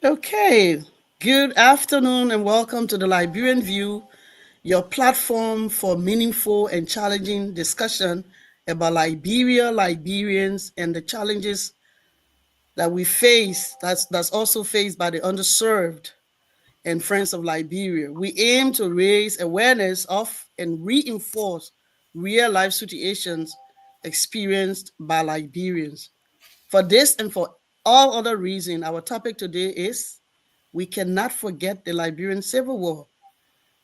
Okay, good afternoon and welcome to the Liberian View, your platform for meaningful and challenging discussion about Liberia, Liberians, and the challenges that we face, that's also faced by the underserved and friends of Liberia. We aim to raise awareness of and reinforce real life situations experienced by Liberians. For this and for all other reasons, our topic today is we cannot forget the Liberian Civil War,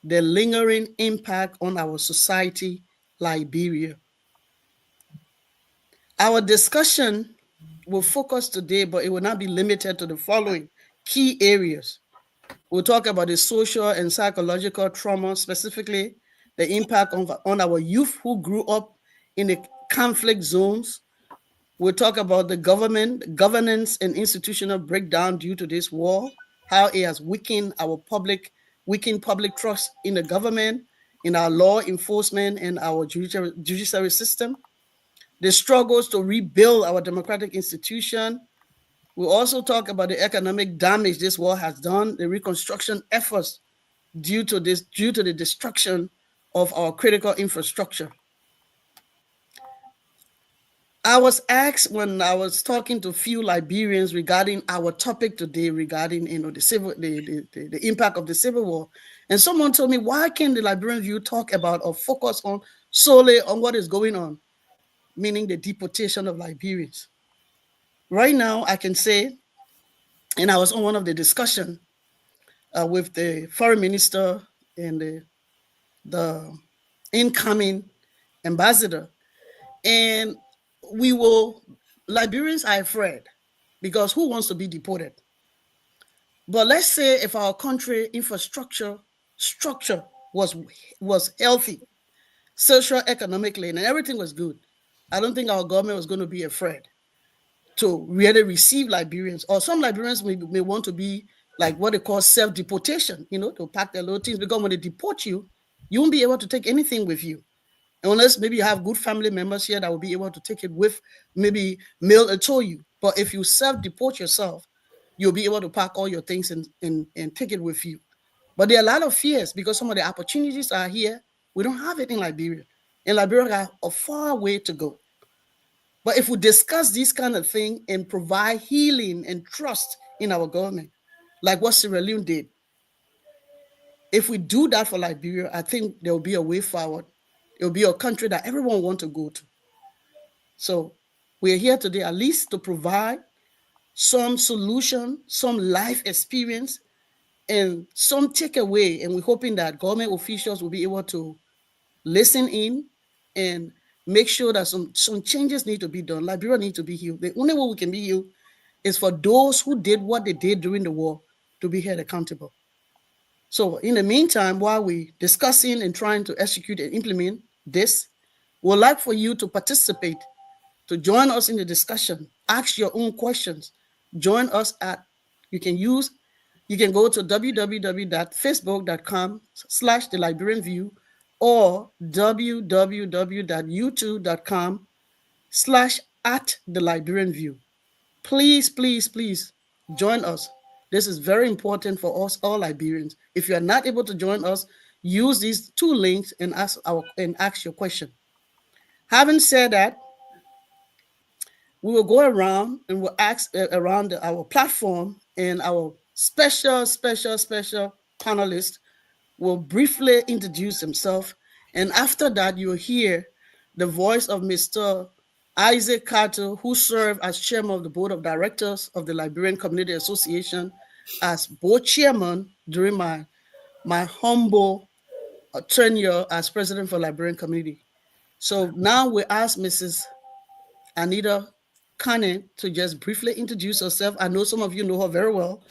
the lingering impact on our society, Liberia. Our discussion will focus today, but it will not be limited to the following key areas. We'll talk about the social and psychological trauma, specifically the impact on our youth who grew up in the conflict zones. We'll talk about the governance, and institutional breakdown due to this war, how it has weakened public trust in the government, in our law enforcement, and our judiciary system. The struggles to rebuild our democratic institution. We'll also talk about the economic damage this war has done, the reconstruction efforts due to the destruction of our critical infrastructure. I was asked when I was talking to a few Liberians regarding our topic today, regarding the impact of the Civil War, and someone told me, why can the Liberian View talk about or focus on solely on what is going on, meaning the deportation of Liberians? Right now, I can say, and I was on one of the discussion with the foreign minister and the incoming ambassador, and we will Liberians are afraid because who wants to be deported? But let's say if our country infrastructure structure was healthy, social, economically, and everything was good, I don't think our government was going to be afraid to really receive Liberians. Or some Liberians may want to be like what they call self-deportation, to pack their little things, because when they deport you, you won't be able to take anything with you. Unless maybe you have good family members here that will be able to take it with, maybe mail it to you. But if you self-deport yourself, you'll be able to pack all your things and take it with you. But there are a lot of fears because some of the opportunities are here. We don't have it in Liberia. In Liberia, we have a far way to go. But if we discuss this kind of thing and provide healing and trust in our government, like what Sierra Leone did, if we do that for Liberia, I think there will be a way forward. It will be a country that everyone wants to go to. So we're here today at least to provide some solution, some life experience, and some takeaway. And we're hoping that government officials will be able to listen in and make sure that some changes need to be done. Liberia needs to be healed. The only way we can be healed is for those who did what they did during the war to be held accountable. So in the meantime, while we're discussing and trying to execute and implement this, we'd like for you to participate, to join us in the discussion, ask your own questions. Join us you can go to www.facebook.com/the Liberian View or www.youtube.com/the Liberian View. Please, please, please join us. This is very important for us, all Liberians. If you are not able to join us, use these two links and ask your question. Having said that, we will go around and we'll ask around our platform, and our special panelist will briefly introduce himself. And after that, you'll hear the voice of Mr. Isaac Carter, who served as chairman of the board of directors of the Liberian Community Association, as board chairman during my humble tenure as president for Liberian Community. So now we ask Mrs. Anita Kane to just briefly introduce herself. I know some of you know her very well.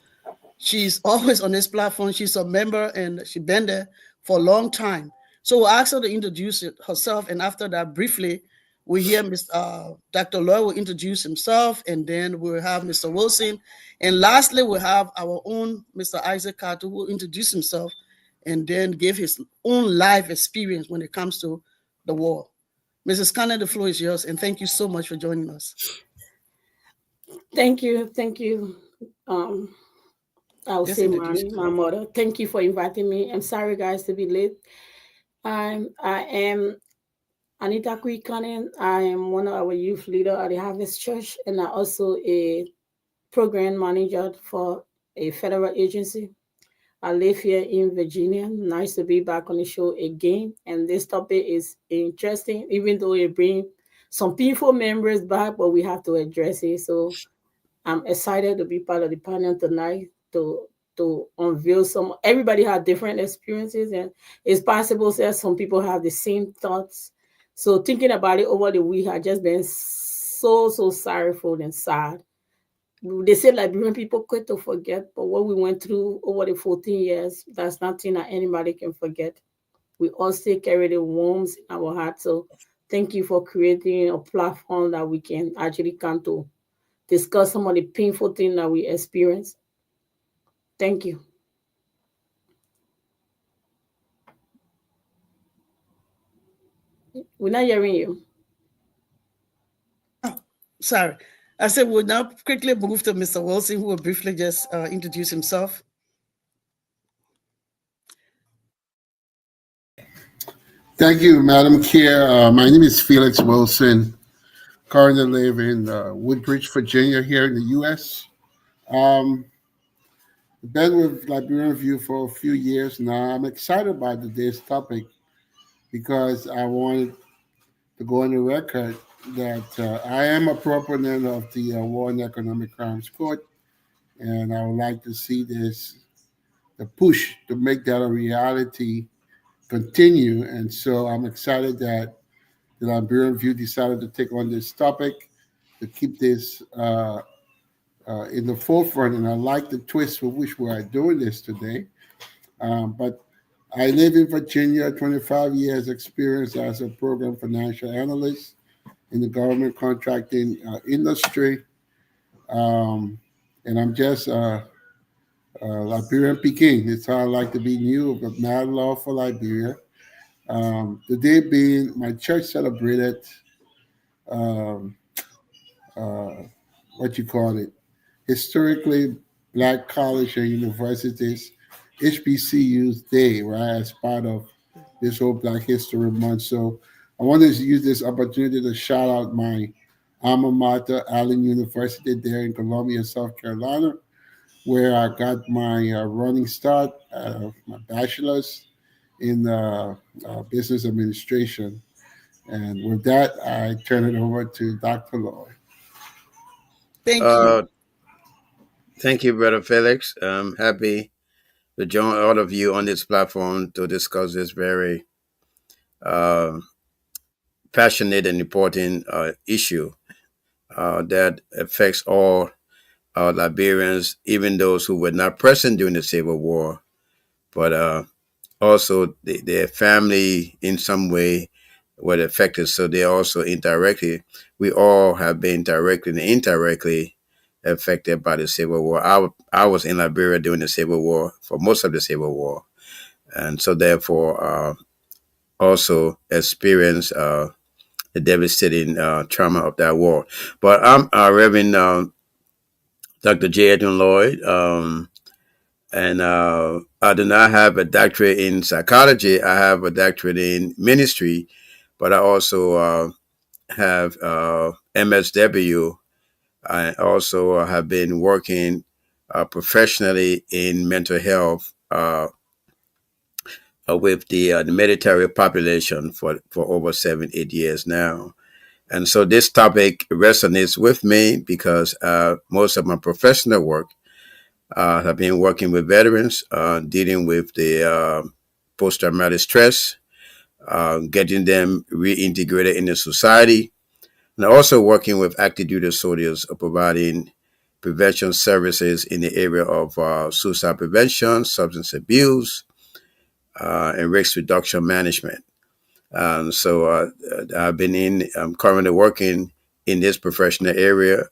She's always on this platform. She's a member and she's been there for a long time. So we'll ask her to introduce herself. And after that, briefly, we hear Dr. Lloyd will introduce himself, and then we'll have Mr. Wilson. And lastly, we'll have our own Mr. Isaac Carter, who will introduce himself and then give his own life experience when it comes to the war. Mrs. Kane, the floor is yours, and thank you so much for joining us. Thank you. I'll Just say introduce mommy, my yourself. mother. Thank you for inviting me. I'm sorry, guys, to be late. I am Anita Kwikanen. I am one of our youth leader at the Harvest Church, and I also a program manager for a federal agency. I live here in Virginia. Nice to be back on the show again. And this topic is interesting, even though it brings some painful memories back, but we have to address it. So I'm excited to be part of the panel tonight to unveil some. Everybody had different experiences, and it's possible that some people have the same thoughts. So thinking about it over the week, I just been so sorrowful and sad. They say Liberian people quit to forget, but what we went through over the 14 years, that's nothing that anybody can forget. We all still carry the wounds in our heart. So thank you for creating a platform that we can actually come to discuss some of the painful things that we experience. Thank you. We're not hearing you. Oh, sorry. I said we'll now quickly move to Mr. Wilson, who will briefly just introduce himself. Thank you, Madam Chair. My name is Felix Wilson. Currently live in Woodbridge, Virginia, here in the U.S. Um, been with Liberian View for a few years now. I'm excited about today's topic because I wanted to go on the record that I am a proponent of the War and Economic Crimes Court, and I would like to see the push to make that a reality continue. And so I'm excited that the Liberian View decided to take on this topic to keep this in the forefront. And I like the twist with which we are doing this today. But I live in Virginia, 25 years experience as a program financial analyst in the government contracting industry. Um, and I'm just Liberian Peking. It's how I like to be new, but mad love for Liberia. The day being, my church celebrated um, uh, what you call it, historically black college and universities, HBCUs Day, right, as part of this whole Black History Month. So I wanted to use this opportunity to shout out my alma mater, Allen University, there in Columbia, South Carolina, where I got my running start, my bachelor's in business administration. And with that, I turn it over to Dr. Lloyd. Thank you. Uh, Thank you, Brother Felix. I'm happy to join all of you on this platform to discuss this very uh, passionate and important issue that affects all Liberians, even those who were not present during the Civil War, but also their family in some way were affected. So they also indirectly, we all have been directly and indirectly affected by the Civil War. I was in Liberia during the Civil War for most of the Civil War, and so therefore also experienced the devastating trauma of that war. But I'm Reverend Dr. J. Edwin Lloyd. And I do not have a doctorate in psychology. I have a doctorate in ministry, but I also have MSW. I also have been working professionally in mental health with the military population for over 7, 8 years now. And so this topic resonates with me because most of my professional work have been working with veterans, dealing with the post-traumatic stress, getting them reintegrated into society, and also working with active duty soldiers, providing prevention services in the area of suicide prevention, substance abuse, and risk reduction management. I've been I'm currently working in this professional area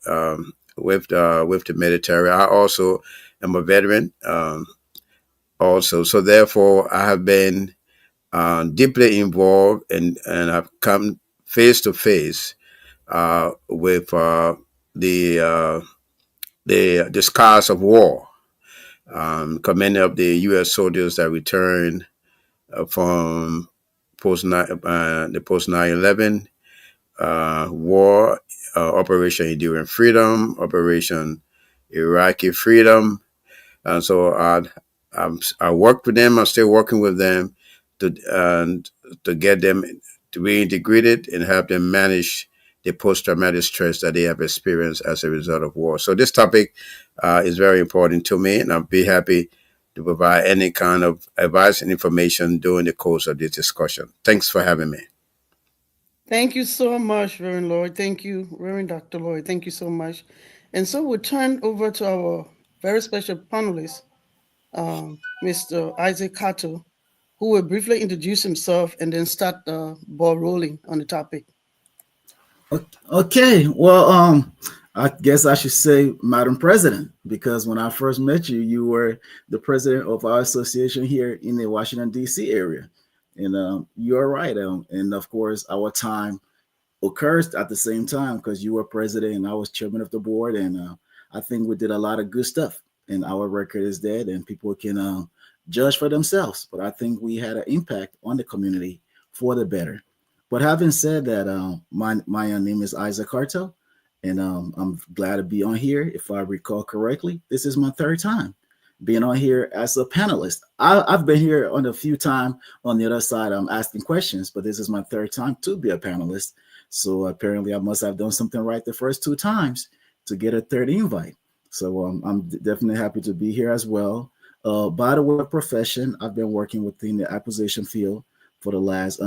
with the military. I also am a veteran. Also, so therefore, I have been deeply involved and I've come face to face with the scars of war. Many of the U.S. soldiers that returned from the post 9/11 war, Operation Enduring Freedom, Operation Iraqi Freedom, and so I worked with them. I'm still working with them to get them to be integrated and help them manage the post-traumatic stress that they have experienced as a result of war. So this topic is very important to me, and I'll be happy to provide any kind of advice and information during the course of this discussion. Thanks for having me. Thank you so much, Reverend Lloyd. Thank you, Reverend Dr. Lloyd. Thank you so much. And so we'll turn over to our very special panelist, Mr. Isaac Cato, who will briefly introduce himself and then start the ball rolling on the topic. Okay, well, I guess I should say Madam President, because when I first met you, you were the president of our association here in the Washington, D.C. area. And you're right. And of course, our time occurs at the same time because you were president and I was chairman of the board. And I think we did a lot of good stuff. And our record is dead and people can judge for themselves. But I think we had an impact on the community for the better. But having said that, my name is Isaac Harto, and I'm glad to be on here. If I recall correctly, this is my third time being on here as a panelist. I've been here on a few times on the other side. I'm asking questions, but this is my third time to be a panelist. So apparently I must have done something right the first two times to get a third invite. So I'm definitely happy to be here as well. By the way of profession, I've been working within the acquisition field for the last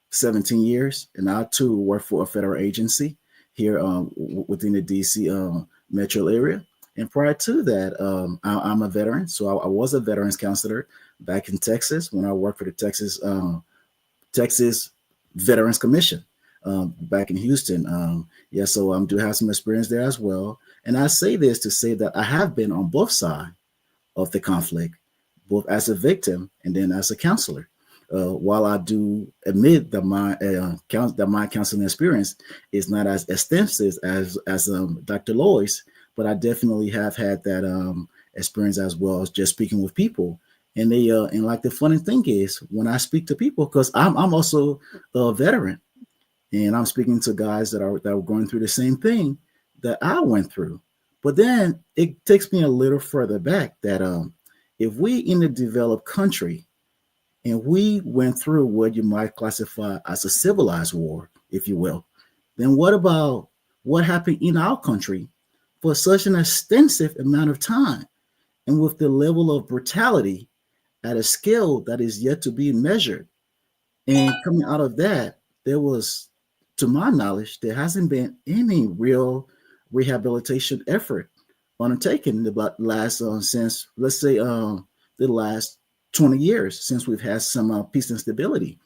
17 years, and I too work for a federal agency here within the DC metro area. And prior to that, I'm a veteran, so I was a veterans counselor back in Texas when I worked for the Texas Veterans Commission back in Houston. Yeah, so I do have some experience there as well. And I say this to say that I have been on both sides of the conflict, both as a victim and then as a counselor. While I do admit that my counseling experience is not as extensive as Dr. Lloyd's, but I definitely have had that experience as well as just speaking with people. And they and like the funny thing is when I speak to people, because I'm also a veteran, and I'm speaking to guys that are going through the same thing that I went through. But then it takes me a little further back that if we in a developed country and we went through what you might classify as a civilized war, if you will, then what about what happened in our country for such an extensive amount of time and with the level of brutality at a scale that is yet to be measured? And coming out of that, there was, to my knowledge, there hasn't been any real rehabilitation effort undertaken in the last, since, let's say, the last 20 years since we've had some peace and stability.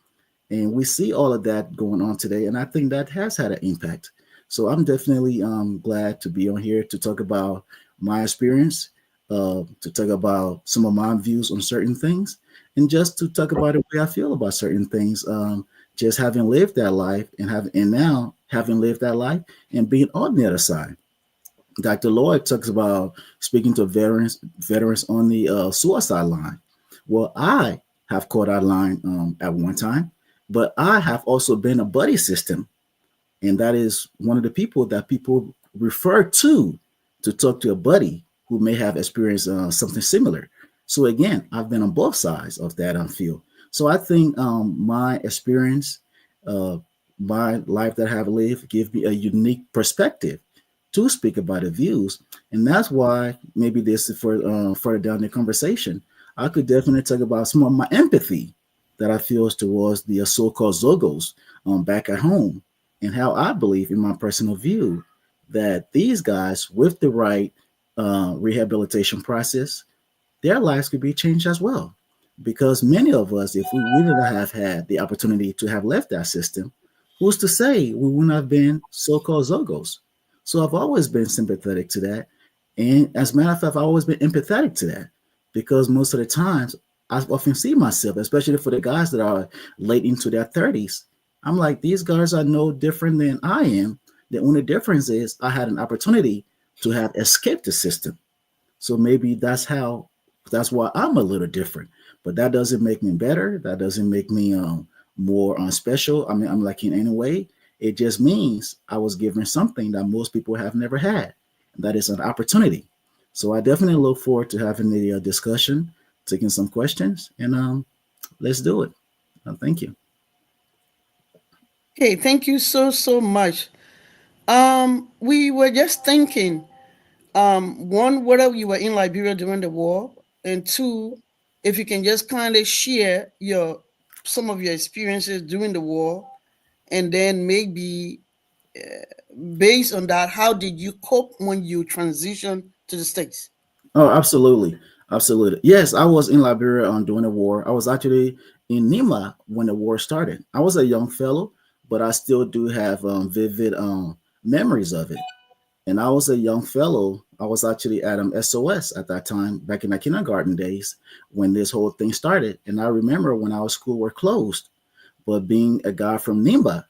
And we see all of that going on today. And I think that has had an impact. So I'm definitely glad to be on here to talk about my experience, to talk about some of my views on certain things, and just to talk about the way I feel about certain things. Just having lived that life and now having lived that life and being on the other side. Dr. Lloyd talks about speaking to veterans on the suicide line. Well, I have caught that line at one time, but I have also been a buddy system. And that is one of the people that people refer to talk to a buddy who may have experienced something similar. So again, I've been on both sides of that field. So I think my experience, my life that I have lived, give me a unique perspective to speak about the views. And that's why maybe this is for further down the conversation, I could definitely talk about some of my empathy that I feel towards the so-called Zogos back at home, and how I believe, in my personal view, that these guys with the right rehabilitation process, their lives could be changed as well. Because many of us, if we wouldn't have had the opportunity to have left that system, who's to say we wouldn't have been so-called Zogos? So I've always been sympathetic to that. And as a matter of fact, I've always been empathetic to that, because most of the times I often see myself, especially for the guys that are late into their 30s. I'm like, these guys are no different than I am. The only difference is I had an opportunity to have escaped the system. So maybe that's why I'm a little different. But that doesn't make me better. That doesn't make me more special. I mean, I'm like in any way. It just means I was given something that most people have never had. And that is an opportunity. So I definitely look forward to having the discussion, taking some questions, and let's do it. Thank you. Okay, thank you so much. We were just thinking, one, whether you were in Liberia during the war, and two, if you can just kind of share your some of your experiences during the war, and then maybe based on that, how did you cope when you transitioned to the States? Oh, absolutely. Absolutely. Yes, I was in Liberia during the war. I was actually in Nima when the war started. I was a young fellow, but I still do have vivid memories of it. And I was a young fellow. I was actually at SOS at that time, back in my kindergarten days, when this whole thing started. And I remember when our school were closed. But being a guy from Nimba,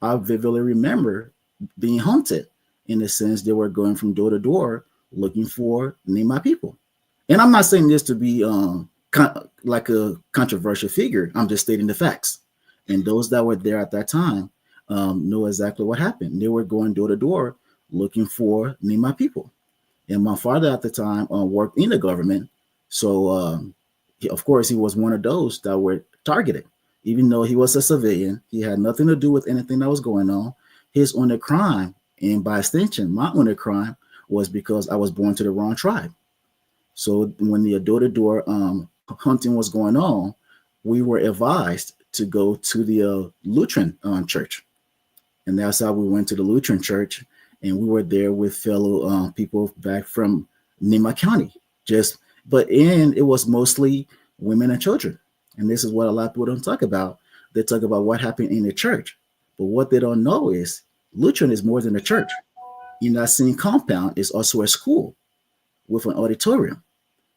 I vividly remember being haunted in the sense they were going from door to door looking for Nimba people. And I'm not saying this to be like a controversial figure. I'm just stating the facts. And those that were there at that time know exactly what happened. They were going door to door looking for Nima people. And my father at the time worked in the government. So, of course, he was one of those that were targeted. Even though he was a civilian, he had nothing to do with anything that was going on. His only crime, and by extension, my only crime, was because I was born to the wrong tribe. So when the door-to-door hunting was going on, we were advised to go to the Lutheran church, and that's how we went to the Lutheran church, and we were there with fellow people back from Nima County. But it was mostly women and children, and this is what a lot of people don't talk about. They talk about what happened in the church, but what they don't know is Lutheran is more than a church. In that same compound is also a school with an auditorium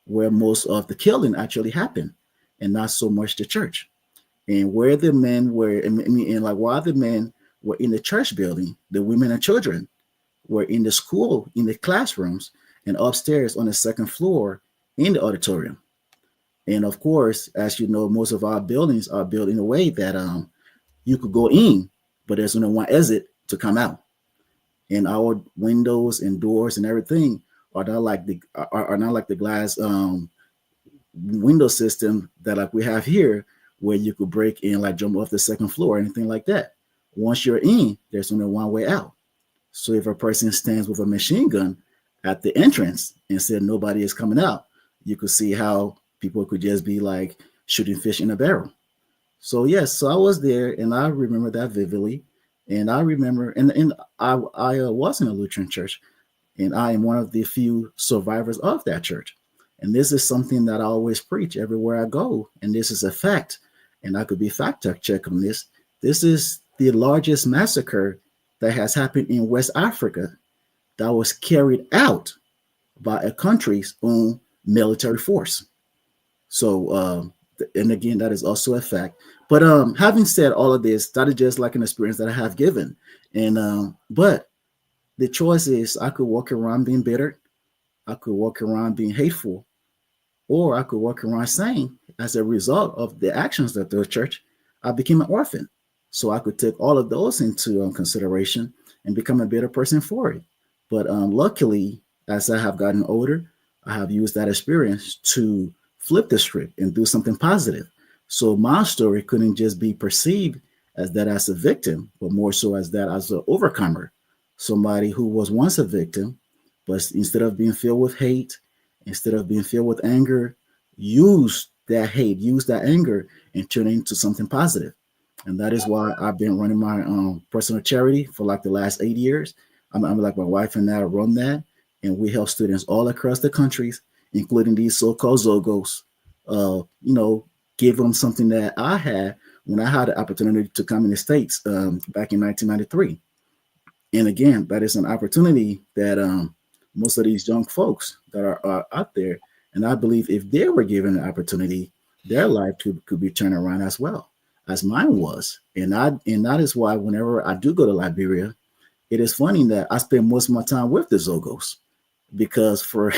where most of the killing actually happened, and not so much the church. And where the men were, and like while the men were in the church building, the women and children were in the school, in the classrooms, and upstairs on the second floor in the auditorium. And of course, as you know, most of our buildings are built in a way that you could go in, but there's only one exit to come out. And our windows and doors and everything are not like the glass window system that like we have here, where you could break in, like jump off the second floor or anything like that. Once you're in, there's only one way out. So if a person stands with a machine gun at the entrance and said nobody is coming out, you could see how people could just be like shooting fish in a barrel. So yes, so I was there and I remember that vividly. And I remember, and I was in a Lutheran church, and I am one of the few survivors of that church. And this is something that I always preach everywhere I go. And this is a fact. And I could be fact check on this. This is the largest massacre that has happened in West Africa that was carried out by a country's own military force. So, and again, that is also a fact. But having said all of this, that is just like an experience that I have given. And but the choice is I could walk around being bitter, I could walk around being hateful, or I could walk around saying, as a result of the actions of the church, I became an orphan. So I could take all of those into consideration and become a better person for it. But luckily, as I have gotten older, I have used that experience to flip the script and do something positive. So my story couldn't just be perceived as that as a victim, but more so as that as an overcomer, somebody who was once a victim, but instead of being filled with hate, instead of being filled with anger, use that hate, use that anger, and turn it into something positive. And that is why I've been running my personal charity for like the last 8 years. I'm like my wife and I run that, and we help students all across the countries, including these so-called Zogos. Give them something that I had when I had the opportunity to come in the States back in 1993. And again, that is an opportunity that most of these young folks that are out there, and I believe if they were given an opportunity, their life could be turned around as well as mine was. And that is why whenever I do go to Liberia, it is funny that I spend most of my time with the Zogos. because for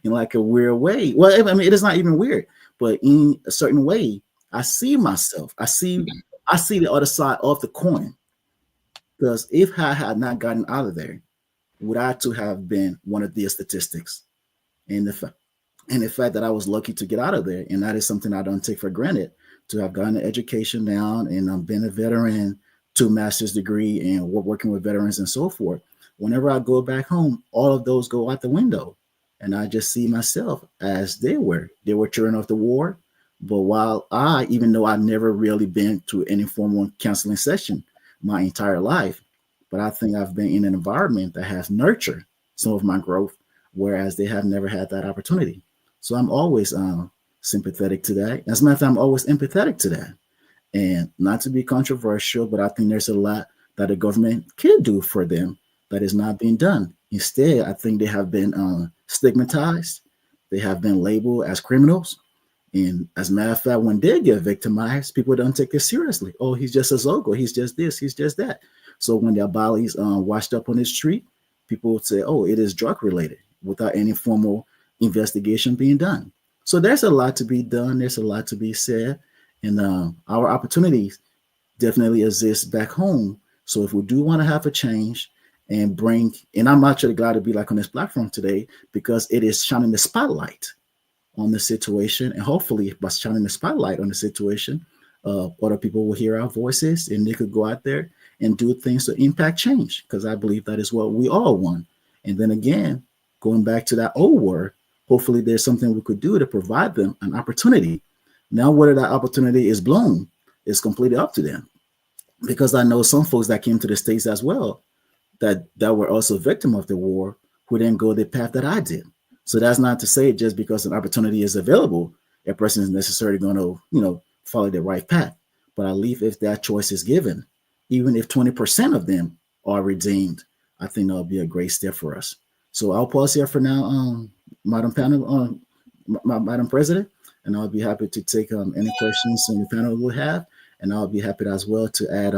in like a weird way, well, I mean, it is not even weird, but in a certain way, I see myself. I see the other side of the coin. Because if I had not gotten out of there, would I to have been one of the statistics? And the fact that I was lucky to get out of there, and that is something I don't take for granted, to have gotten an education down and been a veteran, 2 master's degree, and working with veterans and so forth. Whenever I go back home, all of those go out the window, and I just see myself as they were children of the war. But while even though I've never really been to any formal counseling session my entire life, but I think I've been in an environment that has nurtured some of my growth, whereas they have never had that opportunity. So I'm always sympathetic to that. As a matter of fact, I'm always empathetic to that. And not to be controversial, but I think there's a lot that the government can do for them that is not being done. Instead, I think they have been stigmatized. They have been labeled as criminals. And as a matter of fact, when they get victimized, people don't take it seriously. Oh, he's just a Zogo. He's just this. He's just that. So when their bodies washed up on the street, people would say, oh, it is drug related without any formal investigation being done. So there's a lot to be done. There's a lot to be said. And our opportunities definitely exist back home. So if we do want to have a change and bring, and I'm actually glad to be like on this platform today because it is shining the spotlight on the situation. And hopefully by shining the spotlight on the situation, other people will hear our voices and they could go out there and do things to impact change, because I believe that is what we all want. And then again, going back to that old word, hopefully there's something we could do to provide them an opportunity. Now, whether that opportunity is blown is completely up to them. Because I know some folks that came to the States as well that were also victim of the war who didn't go the path that I did. So that's not to say just because an opportunity is available, a person is necessarily going to, follow the right path. But I believe if that choice is given, even if 20% of them are redeemed, I think that'll be a great step for us. So I'll pause here for now, Madam Panel, Madam President, and I'll be happy to take any questions the panel will have, and I'll be happy as well to add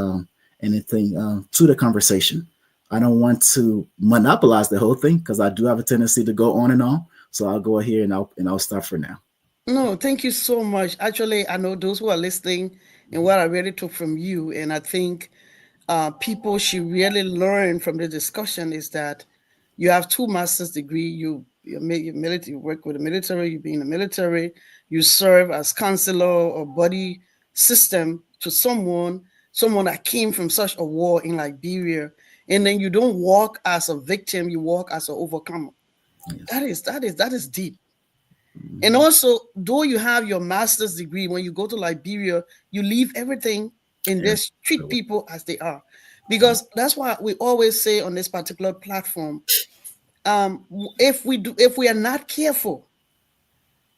anything to the conversation. I don't want to monopolize the whole thing because I do have a tendency to go on and on. So I'll go here and I'll stop for now. No, thank you so much. Actually, I know those who are listening and what I really took from you, and I think people should really learn from the discussion is that you have 2 master's degree. You military, you work with the military. You be in the military. You serve as counselor or body system to someone that came from such a war in Liberia, and then you don't walk as a victim. You walk as an overcomer. Yes. That is deep. And also, though you have your master's degree, when you go to Liberia, you leave everything and just treat people as they are. Because that's why we always say on this particular platform, if we are not careful,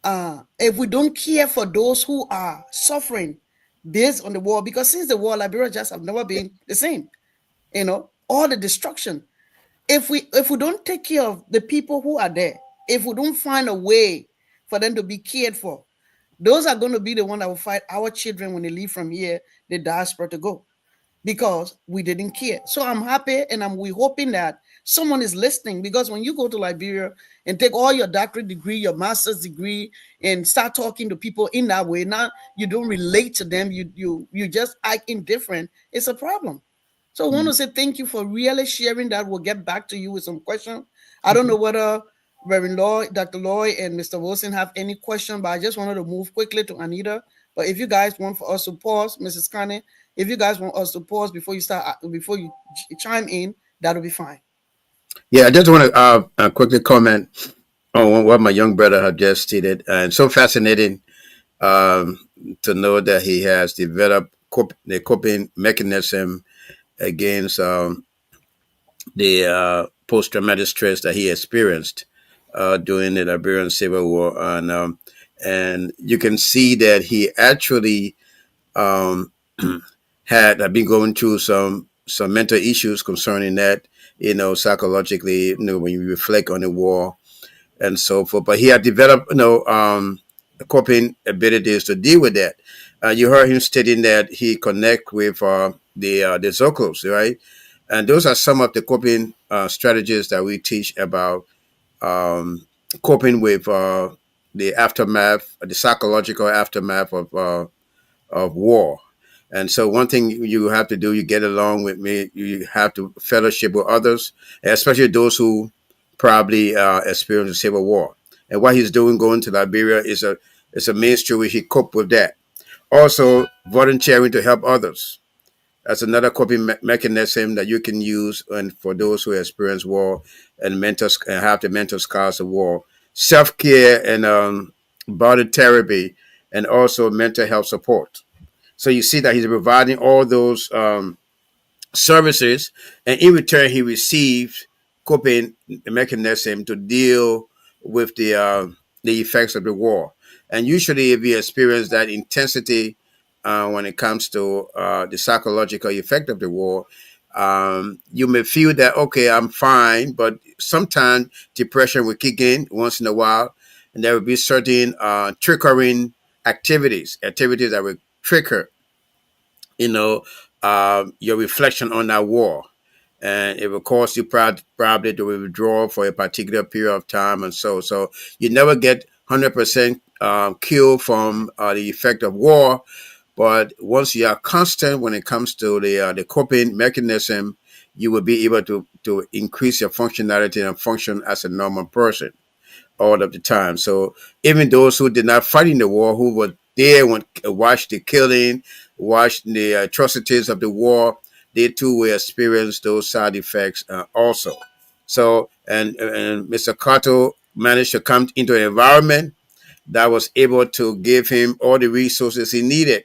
if we don't care for those who are suffering based on the war, because since the war, Liberia just have never been the same. All the destruction. If we don't take care of the people who are there, if we don't find a way for them to be cared for, those are going to be the ones that will fight our children when they leave from here, the diaspora to go, because we didn't care. So I'm happy, and we're hoping that someone is listening, because when you go to Liberia and take all your doctorate degree, your master's degree, and start talking to people in that way, now you don't relate to them, you just act indifferent, it's a problem. So I want to say thank you for really sharing that. We'll get back to you with some questions. I don't know whether Reverend Lloyd, Dr. Lloyd, and Mr. Wilson have any question, but I just wanted to move quickly to Anita. But if you guys want for us to pause, Mrs. Connie, if you guys want us to pause before you chime in, that'll be fine. Yeah, I just want to quickly comment on what my young brother had just stated. And so fascinating to know that he has developed the coping mechanism against the post-traumatic stress that he experienced during the Liberian Civil War, and you can see that he actually had been going through some mental issues concerning that, psychologically, when you reflect on the war and so forth. But he had developed, coping abilities to deal with that. You heard him stating that he connect with the Zocos, right? And those are some of the coping strategies that we teach about um, coping with the aftermath, the psychological aftermath of war. And so, one thing you have to do, you get along with me, you have to fellowship with others, especially those who probably experienced a civil war. And what he's doing going to Liberia is a ministry where he cope with that. Also, volunteering to help others. That's another coping mechanism that you can use, and for those who experience war and and have the mental scars of war. Self care and body therapy, and also mental health support. So you see that he's providing all those services, and in return, he receives coping mechanism to deal with the effects of the war. And usually, if you experience that intensity when it comes to the psychological effect of the war, you may feel that okay, I'm fine, but sometimes depression will kick in once in a while, and there will be certain triggering activities that will trigger you know, your reflection on that war. And it will cause you probably to withdraw for a particular period of time. And so you never get 100% killed from the effect of war. But once you are constant when it comes to the coping mechanism, you will be able to increase your functionality and function as a normal person all of the time. So even those who did not fight in the war, who were there when watched the killing, watched the atrocities of the war, they too will experience those side effects also. So and Mr. Cato managed to come into an environment that was able to give him all the resources he needed,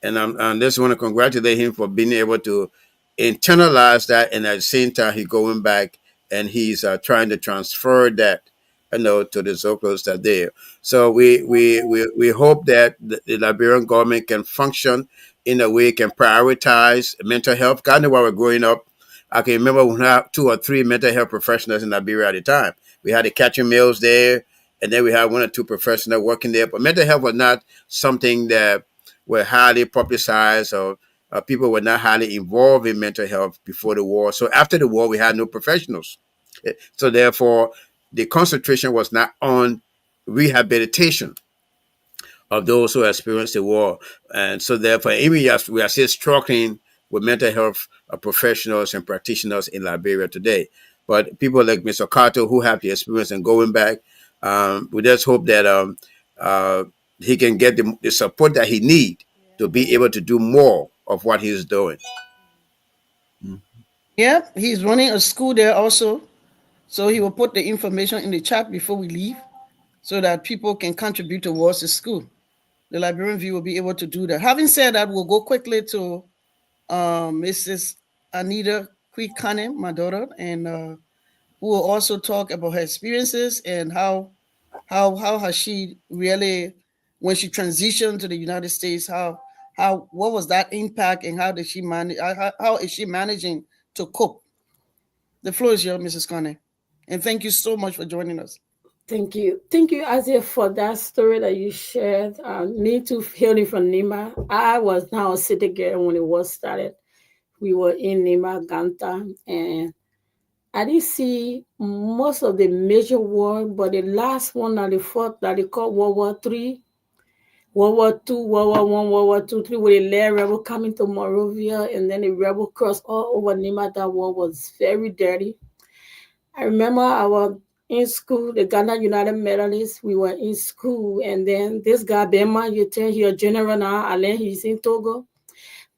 and I just want to congratulate him for being able to internalize that, and at the same time, he's going back and he's trying to transfer that, to the Zoclos that are there. So we hope that the Liberian government can function in a way, can prioritize mental health. God knew while we were growing up, I can remember we had 2 or 3 mental health professionals in Liberia at the time. We had the catching mills there, and then we had 1 or 2 professionals working there. But mental health was not something that were highly publicized, or people were not highly involved in mental health before the war. So after the war, we had no professionals. So therefore, the concentration was not on rehabilitation of those who experienced the war. And so therefore, even as we are still struggling with mental health professionals and practitioners in Liberia today. But people like Mr. Carter who have the experience and going back, we just hope that uh, he can get the support that he needs to be able to do more of what he's doing. Yeah, he's running a school there also. So he will put the information in the chat before we leave so that people can contribute towards the school. The Liberian View will be able to do that. Having said that, we'll go quickly to Mrs. Anita Kwikane, my daughter, and who will also talk about her experiences and how has she really, when she transitioned to the United States, how what was that impact and how did she manage, how is she managing to cope? The floor is yours, Mrs. Kane, and thank you so much for joining us. Thank you, Azia, for that story that you shared. Me too, hearing from Nima. I was now a city girl when it was started. We were in Nima, Ganta, and I didn't see most of the major war, but the last one that they fought, that they called World War III, World War II, World War I, World War II, III, where the Lair rebel coming to Monrovia, and then the rebel crossed all over Nima. That war was very dirty. I remember I was in school, the Ghana United Methodist. We were in school, and then this guy, Bema, you tell he a general now, Alain, he's in Togo.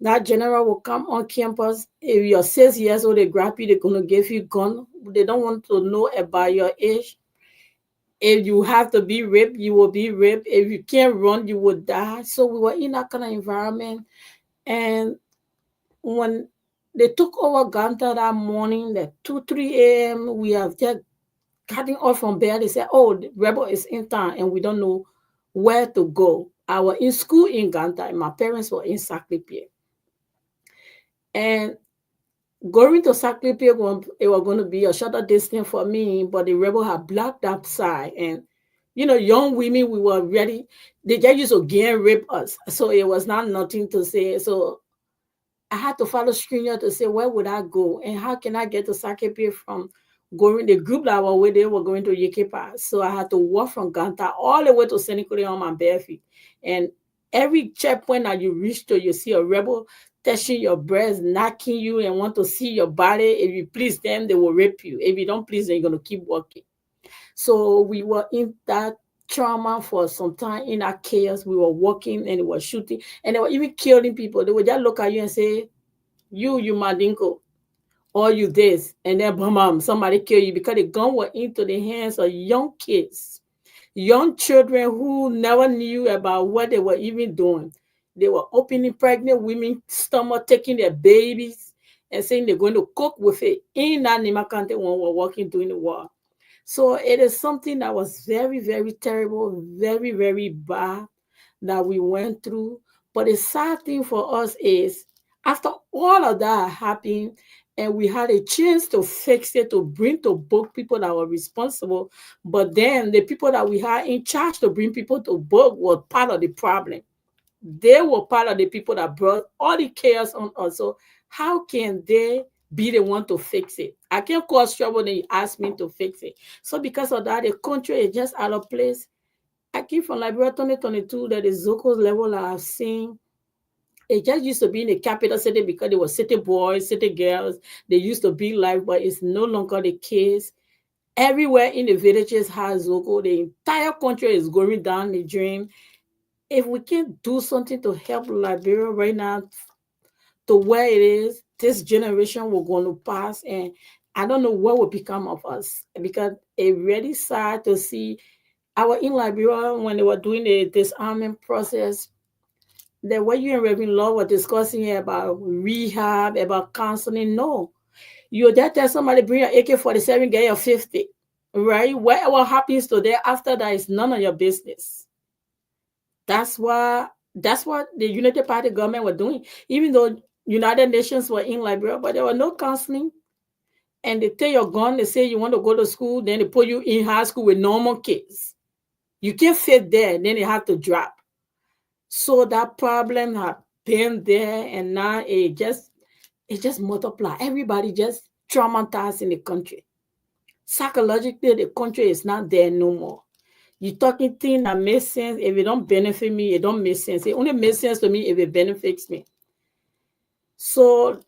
That general will come on campus. If you're 6 years old, they grab you, they're going to give you a gun. They don't want to know about your age. If you have to be raped, you will be raped. If you can't run, you will die. So we were in that kind of environment. And when they took over Ganta that morning, at 2, 3 a.m., we have just cutting off from bed. They said, oh, the rebel is in town and we don't know where to go. I was in school in Ganta and my parents were in Saclipie. And going to Saclipie, it was going to be a shorter distance for me, but the rebel had blocked that side. And, young women, we were ready. They just used to gang rape us. So it was not nothing to say. So I had to follow Scringer to say, where would I go? And how can I get to Saclipie from going, the group that were with, they were going to Yekepa. So I had to walk from Ganta all the way to Senegal on my bare feet. And every checkpoint that you reach to, you see a rebel touching your breast, knocking you, and want to see your body. If you please them, they will rape you. If you don't please them, you're going to keep walking. So we were in that trauma for some time, in that chaos. We were walking and they were shooting and they were even killing people. They would just look at you and say, you Madinko, or you this, and then boom, somebody kill you because the gun was into the hands of young kids, young children who never knew about what they were even doing. They were opening pregnant women's stomach, taking their babies, and saying they're going to cook with it in that Nimakante when we were walking during the war. So it is something that was very, very terrible, very, very bad that we went through. But the sad thing for us is after all of that happened, and we had a chance to fix it, to bring to book people that were responsible. But then the people that we had in charge to bring people to book were part of the problem. They were part of the people that brought all the chaos on us. So how can they be the one to fix it? I can't cause trouble, then you ask me to fix it. So because of that, the country is just out of place. I came from Liberia 2022, that the Zoko's level I've seen. It just used to be in the capital city because they were city boys, city girls. They used to be like, but it's no longer the case. Everywhere in the villages has Zoko. The entire country is going down the drain. If we can't do something to help Liberia right now to where it is, this generation will going to pass, and I don't know what will become of us because it's really sad to see. I was in Liberia when they were doing the disarmament process. The way you and Reverend Law were discussing about rehab, about counseling. No, you just tell somebody bring your AK-47, get your 50, right? Whatever happens to them after that is none of your business. That's what the United Party government were doing. Even though United Nations were in Liberia, but there was no counseling. And they take your gun, they say you want to go to school, then they put you in high school with normal kids. You can't fit there, then they have to drop. So that problem had been there, and now it just multiplied. Everybody just traumatized in the country. Psychologically, the country is not there no more. You talking things that make sense. If it don't benefit me, it don't make sense. It only makes sense to me if it benefits me. So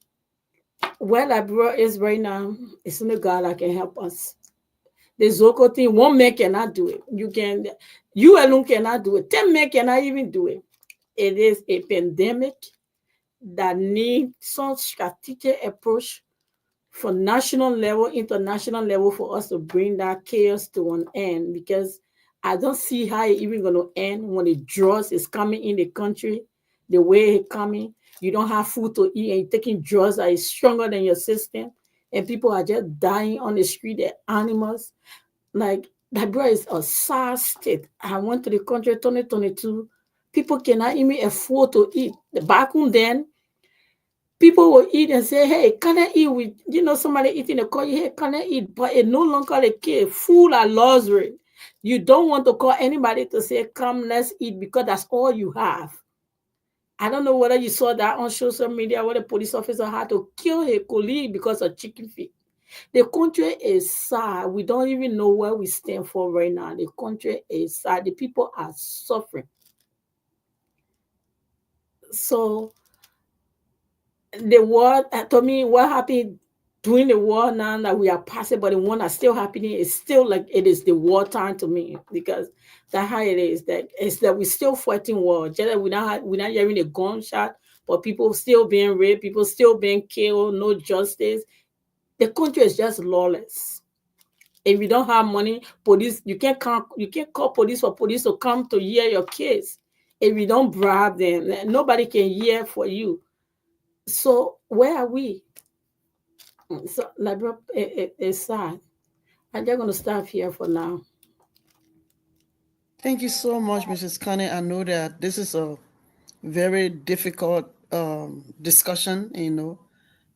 where Liberia is right now, it's only God that can help us. The Zoko thing, one man cannot do it. You alone cannot do it. 10 men cannot even do it. It is a pandemic that needs some strategic approach from national level, international level, for us to bring that chaos to an end, because I don't see how it's even going to end when the drugs is coming in the country the way it's coming. You don't have food to eat and you're taking drugs that is stronger than your system, and people are just dying on the street. They're animals. Like, Liberia is a sad state. I went to the country 2022. People cannot even afford to eat. Back then, people will eat and say, hey, can I eat with, somebody eating a call you, hey, can I eat? But it's no longer the case. Food are luxury. You don't want to call anybody to say, come, let's eat, because that's all you have. I don't know whether you saw that on social media where the police officer had to kill a colleague because of chicken feet. The country is sad. We don't even know where we stand for right now. The country is sad. The people are suffering. So the war, to me, what happened during the war now that we are passing, but the one that's still happening is still like it is the war time to me, because that's how it is. That it's that we're still fighting war. Just that we're not hearing a gunshot, but people still being raped, people still being killed, no justice. The country is just lawless. If you don't have money, police, you can't call police for police to come to hear your case. If you don't bribe them, nobody can hear for you. So where are we? So Liberia is sad. I'm just gonna stop here for now. Thank you so much, Mrs. Connie. I know that this is a very difficult discussion,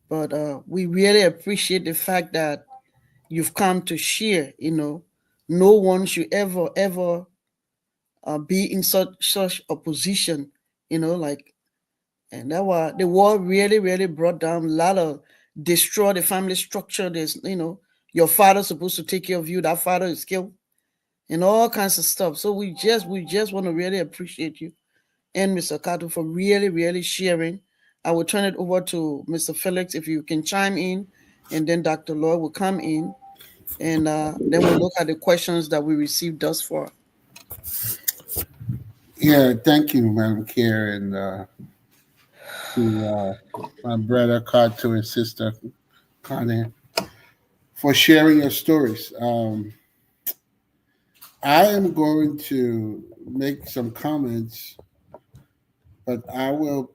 but we really appreciate the fact that you've come to share. No one should ever be in such a position, like, and that was the war really brought down a lot of, destroy the family structure. There's, your father's supposed to take care of you, that father is killed, and all kinds of stuff. So we just want to really appreciate you and Mr. Kato for really, really sharing. I will turn it over to Mr. Felix if you can chime in, and then Dr. Lloyd will come in, and then we'll look at the questions that we received thus far. Yeah, thank you, Madam Chair, and to my brother Kato and sister Connie for sharing your stories. I am going to make some comments, but I will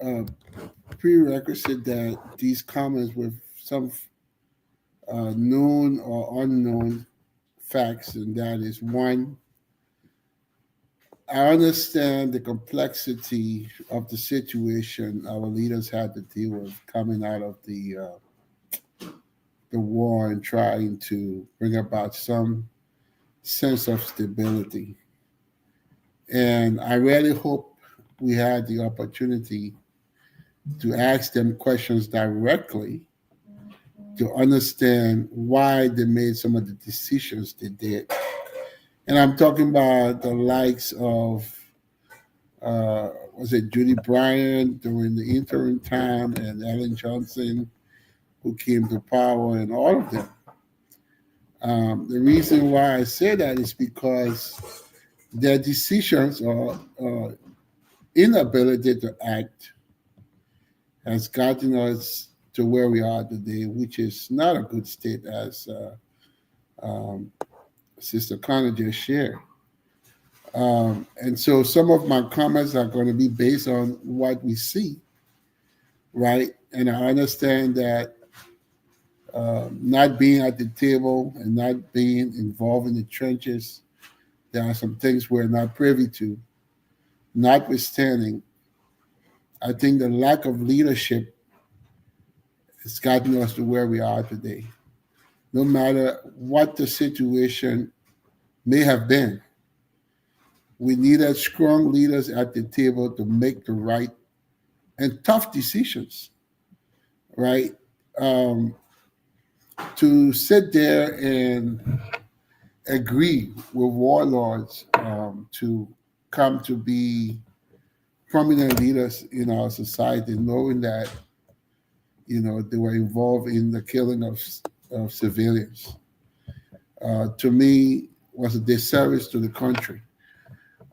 uh, prerequisite that these comments with some known or unknown facts, and that is one, I understand the complexity of the situation our leaders had to deal with coming out of the war and trying to bring about some sense of stability. And I really hope we had the opportunity to ask them questions directly to understand why they made some of the decisions they did. And I'm talking about the likes of, was it Judy Bryant during the interim time and Ellen Johnson, who came to power, and all of them. The reason why I say that is because their decisions or inability to act has gotten us to where we are today, which is not a good state, as um, Sister Connor just shared. And so some of my comments are going to be based on what we see, right? And I understand that not being at the table and not being involved in the trenches, there are some things we're not privy to. Notwithstanding, I think the lack of leadership has gotten us to where we are today. No matter what the situation may have been, we needed strong leaders at the table to make the right and tough decisions, right? Um, to sit there and agree with warlords to come to be prominent leaders in our society, knowing that they were involved in the killing of civilians, to me was a disservice to the country.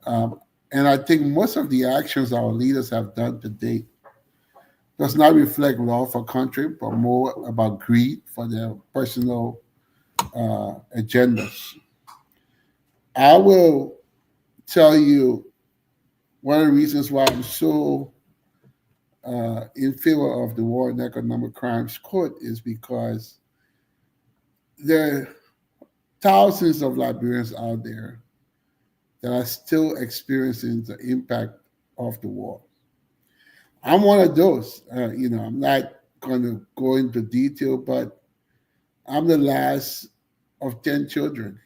Um, and I think most of the actions our leaders have done to date does not reflect love for country, but more about greed for their personal agendas. I will tell you one of the reasons why I'm so in favor of the War and Economic Crimes Court is because there are thousands of Liberians out there that are still experiencing the impact of the war. I'm one of those. I'm not going to go into detail, but I'm the last of 10 children.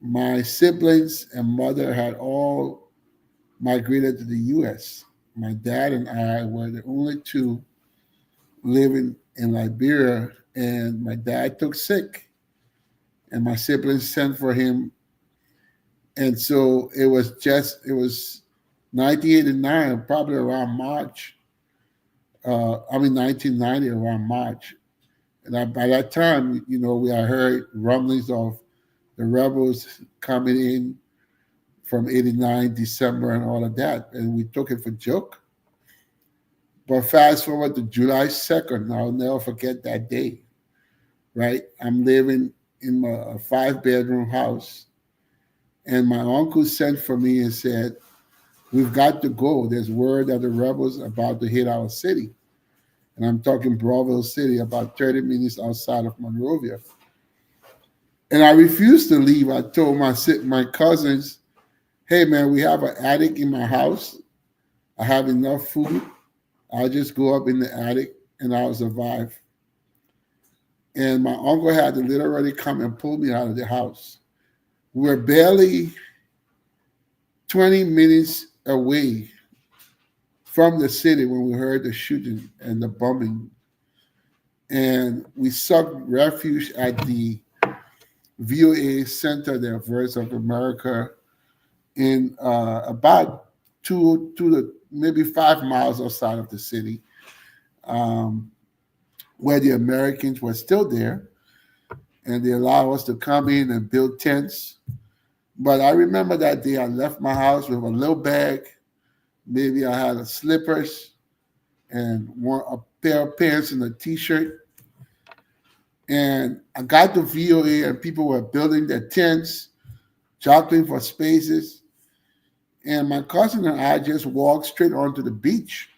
My siblings and mother had all migrated to the U.S. My dad and I were the only two living in Liberia, and my dad took sick, and my siblings sent for him. And so it was 1989, probably around March. 1990, around March. And by that time, we had heard rumblings of the rebels coming in from 89, December, and all of that. And we took it for joke. But fast forward to July 2nd, I'll never forget that day, right? I'm living in a 5-bedroom house. And my uncle sent for me and said, "We've got to go. There's word that the rebels are about to hit our city." And I'm talking Broadville City, about 30 minutes outside of Monrovia. And I refused to leave. I told my cousins, "Hey, man, we have an attic in my house. I have enough food. I'll just go up in the attic and I'll survive." And my uncle had to literally come and pull me out of the house. We were barely 20 minutes away from the city when we heard the shooting and the bombing. and we sought refuge at the VOA Center, the Voice of America, in about two to maybe 5 miles outside of the city, um, where the Americans were still there, and they allowed us to come in and build tents. But I remember that day I left my house with a little bag. Maybe I had a slippers and one a pair of pants and a t-shirt. And I got to VOA and people were building their tents, jockeying for spaces. And my cousin and I just walked straight onto the beach.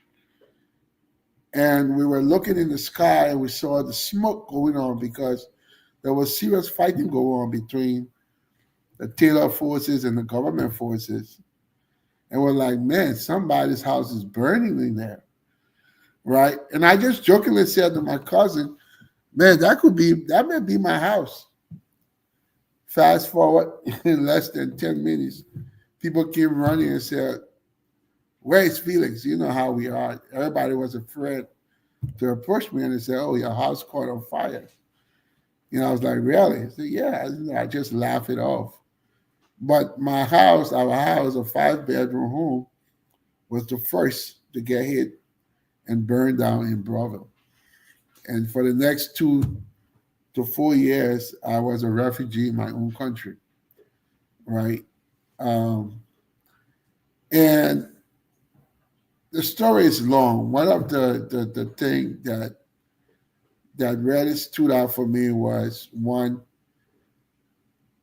And we were looking in the sky and we saw the smoke going on because there was serious fighting going on between the Taylor forces and the government forces. And we're like, man, somebody's house is burning in there, right? And I just jokingly said to my cousin, man, that may be my house. Fast forward in less than 10 minutes, people came running and said, where is Felix? You know how we are. Everybody was afraid to approach me and they said, oh, your house caught on fire. I was like, really? I said, yeah. I just laugh it off. But our house, a 5-bedroom home, was the first to get hit and burned down in Broward. And for the next 2 to 4 years, I was a refugee in my own country, right? And the story is long. One of the thing that really stood out for me was one,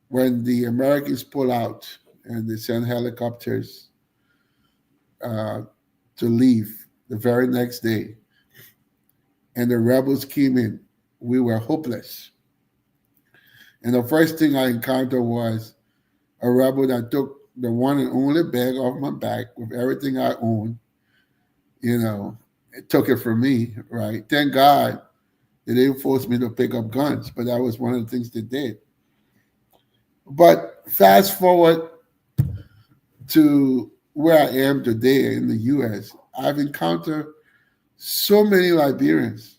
when the Americans pull out and they send helicopters to leave the very next day, and the rebels came in, we were hopeless. And the first thing I encountered was a rebel that took the one and only bag off my back with everything I owned, it took it from me, right? Thank God they didn't force me to pick up guns, but that was one of the things they did. But fast forward to where I am today in the US, I've encountered so many Liberians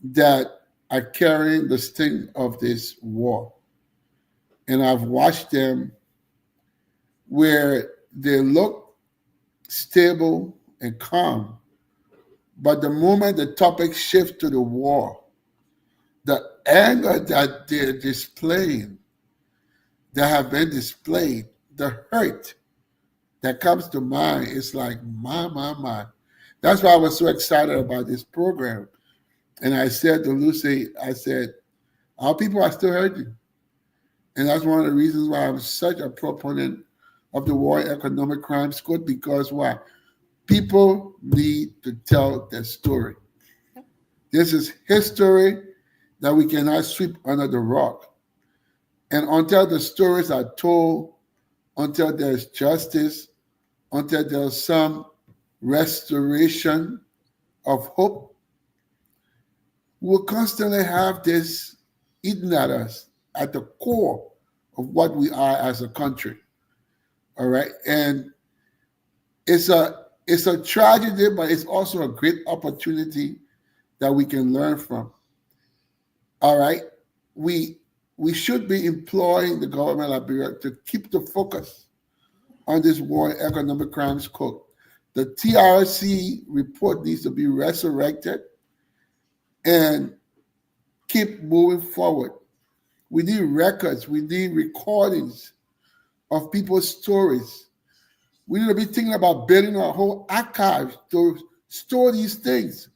that are carrying the sting of this war. And I've watched them where they look stable and calm, but the moment the topic shifts to the war, the anger that they're displaying, that have been displayed, the hurt that comes to mind is like, my. That's why I was so excited about this program. And I said to Lucy, our people are still hurting. And that's one of the reasons why I'm such a proponent of the War Economic Crimes Code, because why? People need to tell their story. This is history that we cannot sweep under the rug. And until the stories are told, until there's justice, until there's some restoration of hope, we'll constantly have this eating at us at the core of what we are as a country. All right. And it's a tragedy, but it's also a great opportunity that we can learn from. All right. We should be employing the government of Liberia to keep the focus on this War Economic Crimes Code. The TRC report needs to be resurrected and keep moving forward. We need records. We need recordings of people's stories. We need to be thinking about building a whole archive to store these things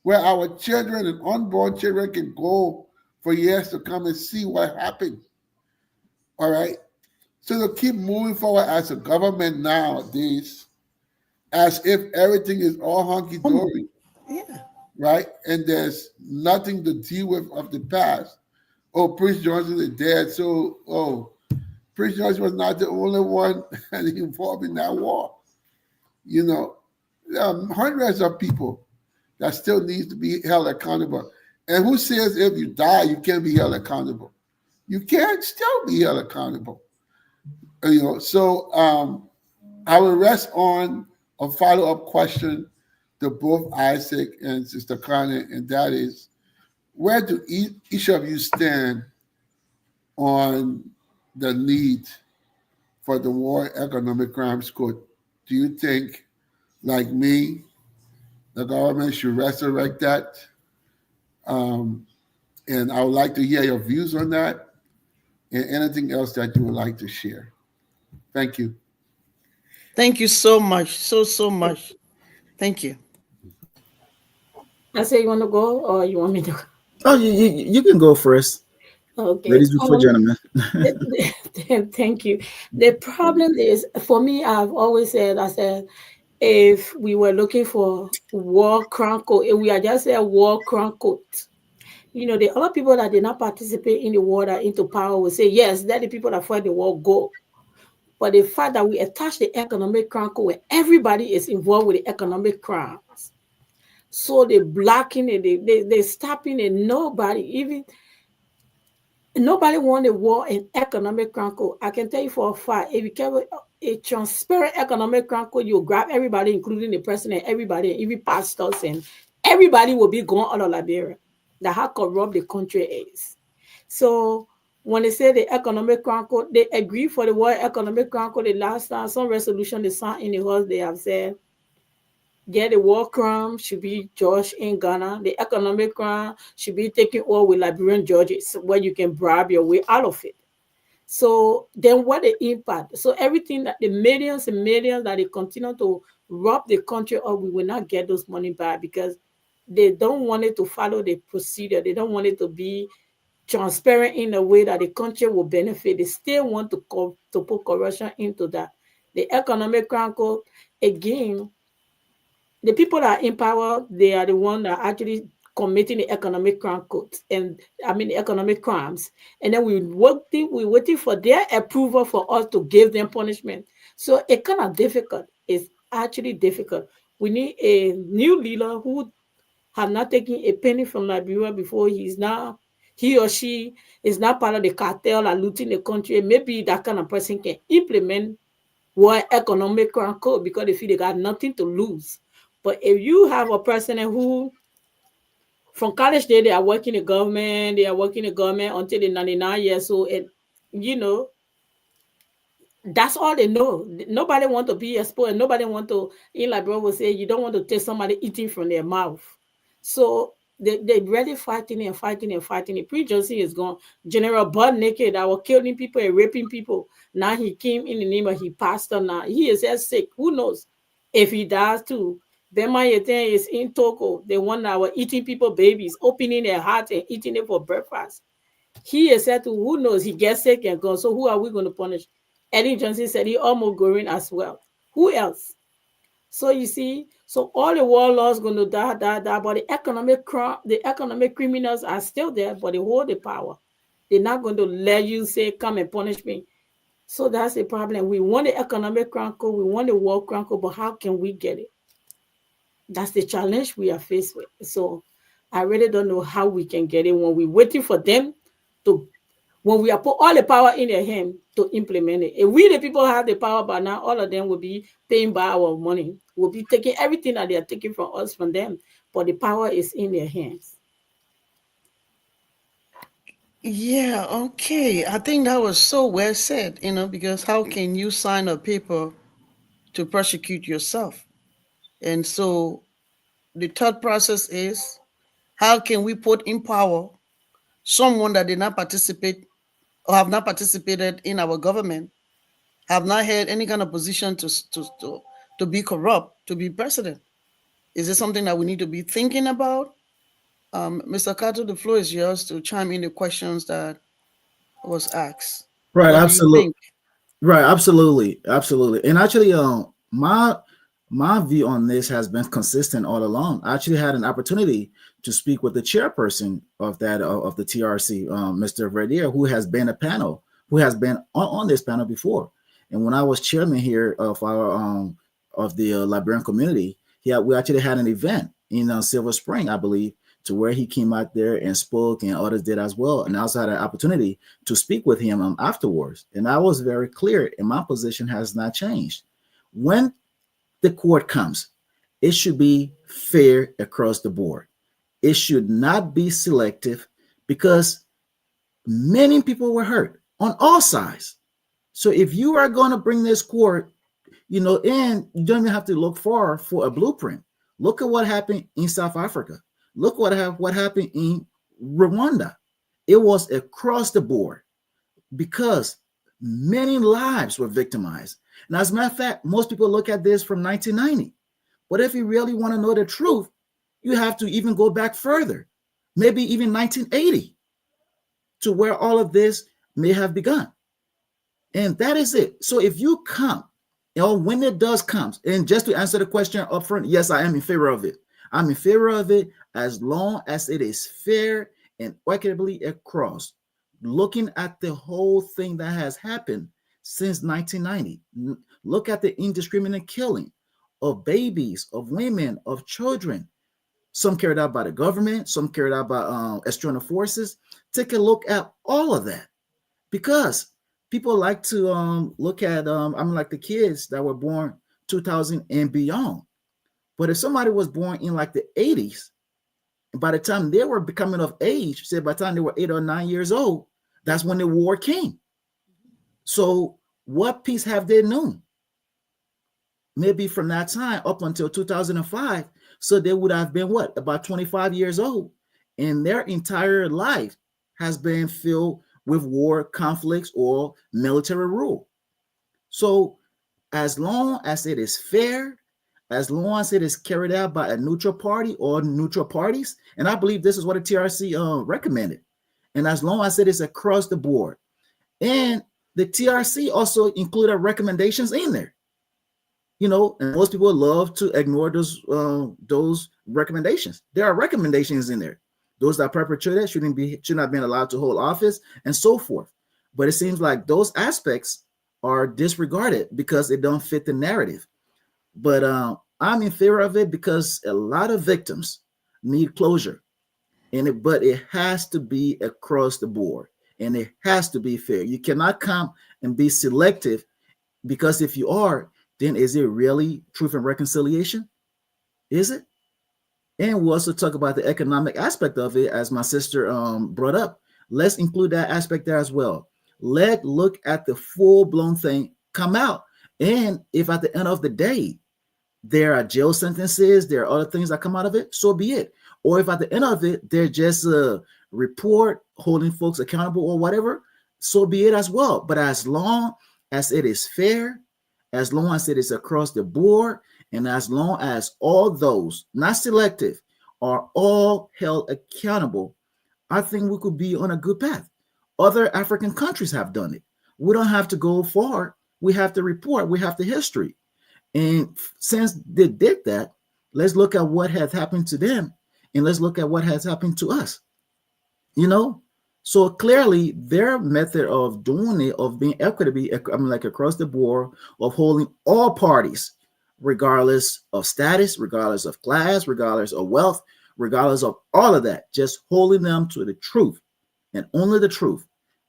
where our children and unborn children can go for years to come and see what happened. All right? So to keep moving forward as a government nowadays, as if everything is all hunky-dory, Yeah. right? And there's nothing to deal with of the past. Oh, Prince Johnson is dead, so, Prince Johnson was not the only one involved in that war. There are hundreds of people that still needs to be held accountable. And who says if you die, you can't be held accountable? You can still be held accountable. So I will rest on a follow-up question to both Isaac and Sister Connie, and that is, where do each of you stand on the need for the War Economic Crimes Court? Do you think, like me, the government should resurrect that? Um, and I would like to hear your views on that and anything else that you would like to share. Thank you. Thank you so much. So much. Thank you. I say you want to go or you want me to go? Oh, you can go first. Okay. Ladies before gentlemen. Thank you. The problem is, for me, I've always said, I said, if we were looking for war crown coat, if we are just a war crown coat, the other people that did not participate in the war that into power will say, yes, that the people that fought the war go. But the fact that we attach the economic crown code where everybody is involved with the economic crimes, so they blocking it, they stopping it. Nobody want a war in economic crown code. I can tell you for a fact, if you carry a transparent economic crown code, you'll grab everybody, including the president, everybody, even pastors, and everybody will be gone out of Liberia. That's how corrupt the country is. So when they say the economic crown code, they agree for the World Economic Crown Code. The last time some resolution they signed in the house, they have said, the war crime should be judged in Ghana. The economic crime should be taken over with Liberian judges where you can bribe your way out of it. So then what the impact? So everything that the millions and millions that they continue to rob the country of, we will not get those money back because they don't want it to follow the procedure. They don't want it to be transparent in a way that the country will benefit. They still want to put corruption into that. The economic crime code, again, the people that are in power, they are the ones that are actually committing the economic crime codes the economic crimes. And then we're waiting for their approval for us to give them punishment. So it's kind of difficult. It's actually difficult. We need a new leader who have not taken a penny from Liberia before. He or she is not part of the cartel or looting the country. Maybe that kind of person can implement World Economic Crime Code because they feel they got nothing to lose. But if you have a person who, from college day, they are working in government until they're 99 years old, and that's all they know. Nobody want to be exposed. Nobody want to, in Liberia will say, you don't want to take somebody eating from their mouth. So they really fighting and fighting and fighting. The Prince is gone. General Butt Naked that were killing people and raping people. Now he came in the name of he passed on now. He is just sick. Who knows if he dies too? Then my thing is in Togo. The one that were eating people babies, opening their hearts and eating it for breakfast. He is said to, who knows, he gets sick and gone. So who are we going to punish? Eddie Johnson said he almost going as well. Who else? So you see, so all the warlords going to die, but the economic criminals are still there, but they hold the power. They're not going to let you say, come and punish me. So that's the problem. We want the economic crime code, we want the war crime code, but how can we get it? That's the challenge we are faced with. So I really don't know how we can get it when we're waiting for them to, when we are put all the power in their hand to implement it. If we, the people, have the power by now, all of them will be paying by our money. We'll be taking everything that they are taking from us, from them, but the power is in their hands. Yeah, okay. I think that was so well said, because how can you sign a paper to prosecute yourself? And so the third process is, how can we put in power someone that did not participate or have not participated in our government, have not had any kind of position to be corrupt, to be president? Is this something that we need to be thinking about? Mr. Cato, the floor is yours to chime in the questions that was asked. Right, What do you absolutely. think? Right, absolutely. And actually, my view on this has been consistent all along. I actually had an opportunity to speak with the chairperson of that of the TRC, Mr. Verdier, who has been who has been on this panel before. And when I was chairman here of our of the Liberian community, we actually had an event in Silver Spring, I believe, to where he came out there and spoke, and others did as well. And I also had an opportunity to speak with him afterwards. And I was very clear, and my position has not changed. When the court comes, it should be fair across the board. It should not be selective because many people were hurt on all sides. So if you are going to bring this court, and you don't even have to look far for a blueprint. Look at what happened in South Africa. Look what happened in Rwanda. It was across the board because many lives were victimized. And as a matter of fact, most people look at this from 1990. But if you really want to know the truth, you have to even go back further, maybe even 1980, to where all of this may have begun. And that is it. So if you come, when it does come, and just to answer the question up front, yes, I am in favor of it. I'm in favor of it as long as it is fair and equitably across, looking at the whole thing that has happened since 1990. Look at the indiscriminate killing of babies, of women, of children, some carried out by the government, some carried out by external forces. Take a look at all of that, because people like to look at like the kids that were born 2000 and beyond. But if somebody was born in like the 80s, by the time they were becoming of age, say by the time they were 8 or 9 years old, that's when the war came. So what peace have they known? Maybe from that time up until 2005. So they would have been what? About 25 years old. And their entire life has been filled with war, conflicts, or military rule. So as long as it is fair, as long as it is carried out by a neutral party or neutral parties, and I believe this is what the TRC recommended, and as long as it is across the board, and the TRC also included recommendations in there, and most people love to ignore those recommendations. There are recommendations in there. Those that perpetrated should not be allowed to hold office and so forth. But it seems like those aspects are disregarded because they don't fit the narrative. But I'm in favor of it because a lot of victims need closure. But it has to be across the board, and it has to be fair. You cannot come and be selective, because if you are, then is it really truth and reconciliation? Is it? And we'll also talk about the economic aspect of it, as my sister brought up. Let's include that aspect there as well. Let's look at the full-blown thing come out. And if at the end of the day, there are jail sentences, there are other things that come out of it, so be it. Or if at the end of it, they're just a report holding folks accountable or whatever, so be it as well. But as long as it is fair, as long as it is across the board, and as long as all those, not selective, are all held accountable, I think we could be on a good path. Other African countries have done it. We don't have to go far. We have the report. We have the history. And since they did that, let's look at what has happened to them, and let's look at what has happened to us. So clearly their method of doing it, of being equitable, like across the board, of holding all parties, regardless of status, regardless of class, regardless of wealth, regardless of all of that, just holding them to the truth and only the truth,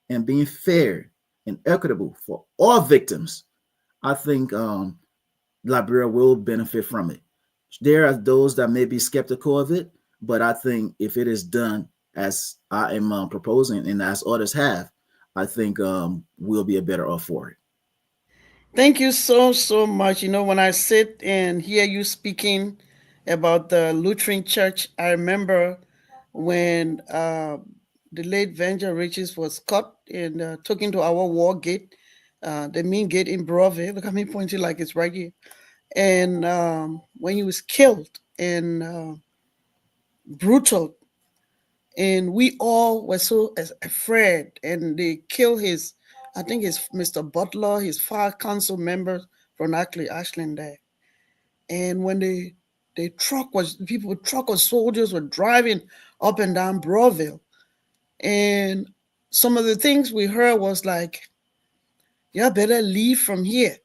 and being fair and equitable for all victims, I think Liberia will benefit from it. There are those that may be skeptical of it, but I think if it is done as I am proposing and as others have, I think we'll be a better off for it. Thank you so, so much. When I sit and hear you speaking about the Lutheran Church, I remember when the late Venger Riches was caught and took into our war gate, the main gate in Brove. Look at me pointing like it's right here. And when he was killed and brutal, and we all were so afraid, and they killed I think it's Mr. Butler, his 5 council members from Ashland there. And when the truck of soldiers were driving up and down Broadville, and some of the things we heard was like, "You better leave from here,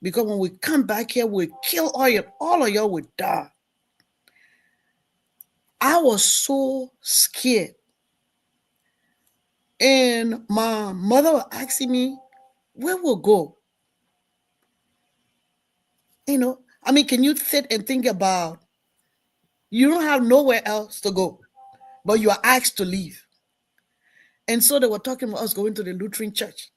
because when we come back here, we kill all of y'all would die." I was so scared. And my mother was asking me, where we'll go? Can you sit and think about, You don't have nowhere else to go, but you are asked to leave. And so they were talking about us going to the Lutheran church.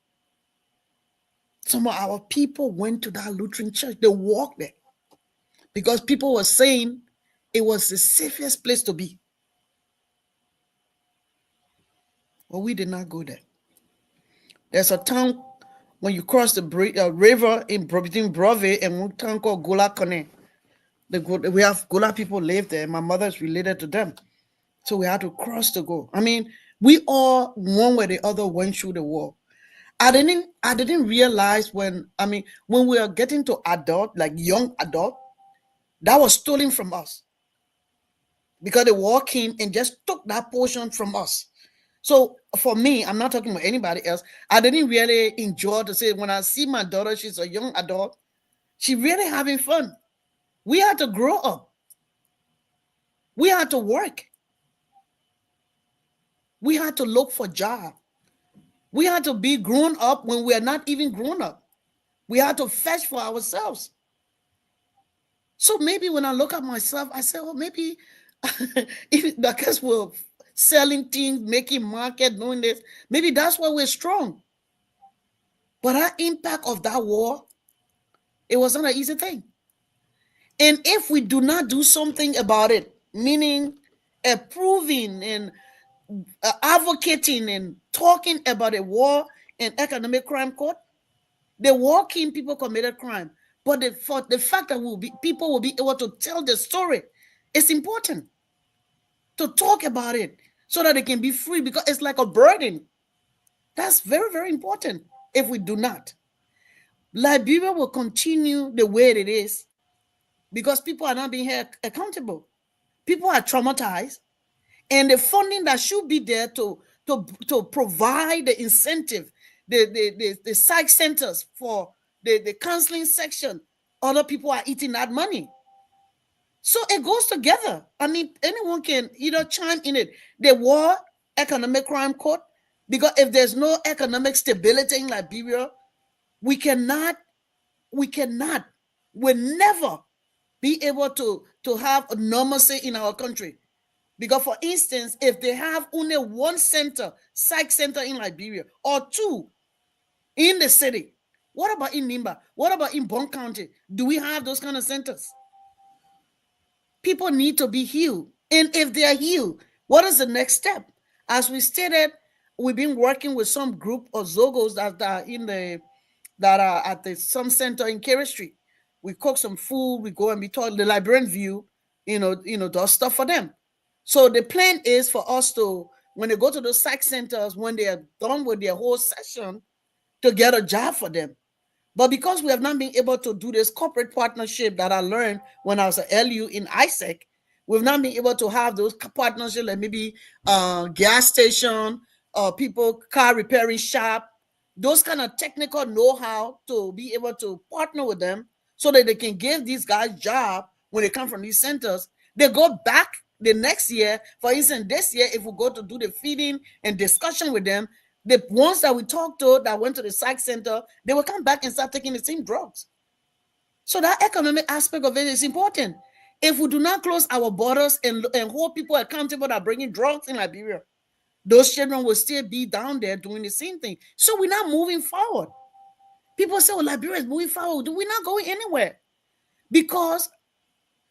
Some of our people went to that Lutheran church. They walked there because people were saying it was the safest place to be. But we did not go there. There's a town when you cross the river between Brove and one town called Gola Kone. We have Gola people live there. My mother's related to them. So we had to cross to go. I mean, we all, one way or the other, went through the war. I didn't realize when we were getting to adult, like young adult, that was stolen from us. Because the war came and just took that portion from us. So for me, I'm not talking about anybody else. I didn't really enjoy to say when I see my daughter, she's a young adult, she really having fun. We had to grow up. We had to work. We had to look for job. We had to be grown up when we are not even grown up. We had to fetch for ourselves. So maybe when I look at myself, I say, oh, maybe because we're selling things, making market, doing this, maybe that's why we're strong. But our impact of that war, it was not an easy thing. And if we do not do something about it, meaning approving and advocating and talking about a war and economic crime court, the working people committed crime. But for the fact that people will be able to tell the story, it's important to talk about it so that they can be free, because it's like a burden. That's very, very important. If we do not, Liberia will continue the way it is because people are not being held accountable. People are traumatized, and the funding that should be there to provide the incentive, the psych centers for the counseling section, other people are eating that money. So it goes together. I mean, anyone can chime in it. The war economic crime court, because if there's no economic stability in Liberia, we will never be able to have a normalcy in our country. Because, for instance, if they have only one center, psych center in Liberia, or two in the city, what about in Nimba? What about in Bon County? Do we have those kind of centers? People need to be healed. And if they are healed, what is the next step? As we stated, we've been working with some group of Zogos that are at some center in Kerry Street. We cook some food, we go and we talk the Liberian view, does stuff for them. So the plan is for us to, when they go to those psych centers, when they are done with their whole session, to get a job for them. But because we have not been able to do this corporate partnership that I learned when I was at LU in ISEC, we've not been able to have those partnerships, like maybe gas station, people, car repairing shop, those kind of technical know-how to be able to partner with them so that they can give these guys job when they come from these centers. They go back the next year. For instance, this year, if we go to do the feeding and discussion with them, the ones that we talked to that went to the psych center, they will come back and start taking the same drugs. So that economic aspect of it is important. If we do not close our borders and hold people accountable that are bringing drugs in Liberia, those children will still be down there doing the same thing. So we're not moving forward. People say, well, Liberia is moving forward. We're not going anywhere. Because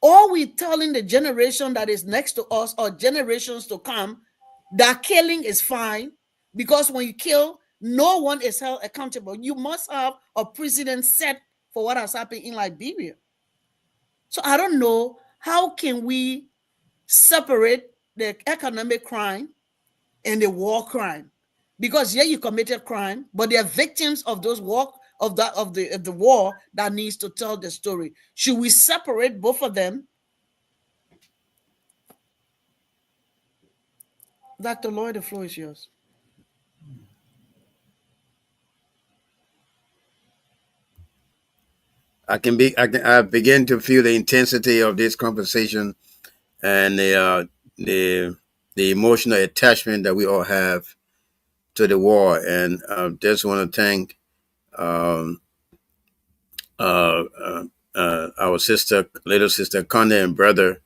all we're telling the generation that is next to us or generations to come, that killing is fine. Because when you kill, no one is held accountable. You must have a precedent set for what has happened in Liberia. So I don't know, how can we separate the economic crime and the war crime? Because you committed crime, but they are victims of those war of the war that needs to tell the story. Should we separate both of them? Dr. Lloyd, the floor is yours. I begin to feel the intensity of this conversation and the emotional attachment that we all have to the war. And just want to thank um, our little sister Connie, and brother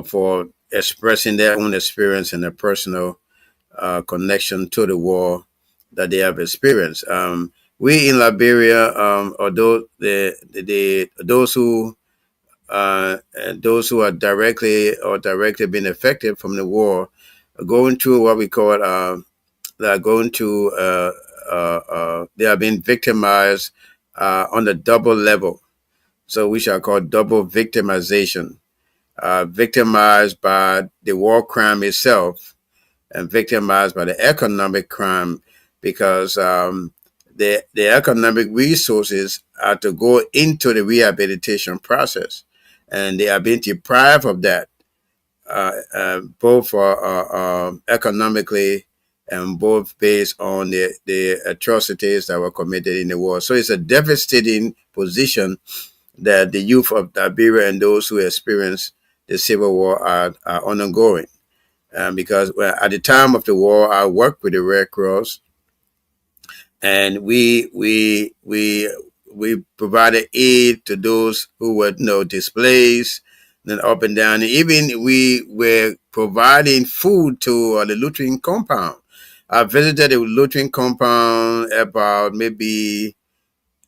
for expressing their own experience and their personal connection to the war that they have experienced. We in Liberia, although those who are directly being affected from the war, are going through what we call they are going to they are being victimized on a double level. So we shall call double victimization. Victimized by the war crime itself and victimized by the economic crime because the economic resources are to go into the rehabilitation process, and they are being deprived of that, both economically and both based on the atrocities that were committed in the war. So it's a devastating position that the youth of Liberia and those who experience the Civil War are undergoing. Because at the time of the war, I worked with the Red Cross, and we provided aid to those who were displaced, and up and down. And even we were providing food to the Lutheran compound. I visited the Lutheran compound about maybe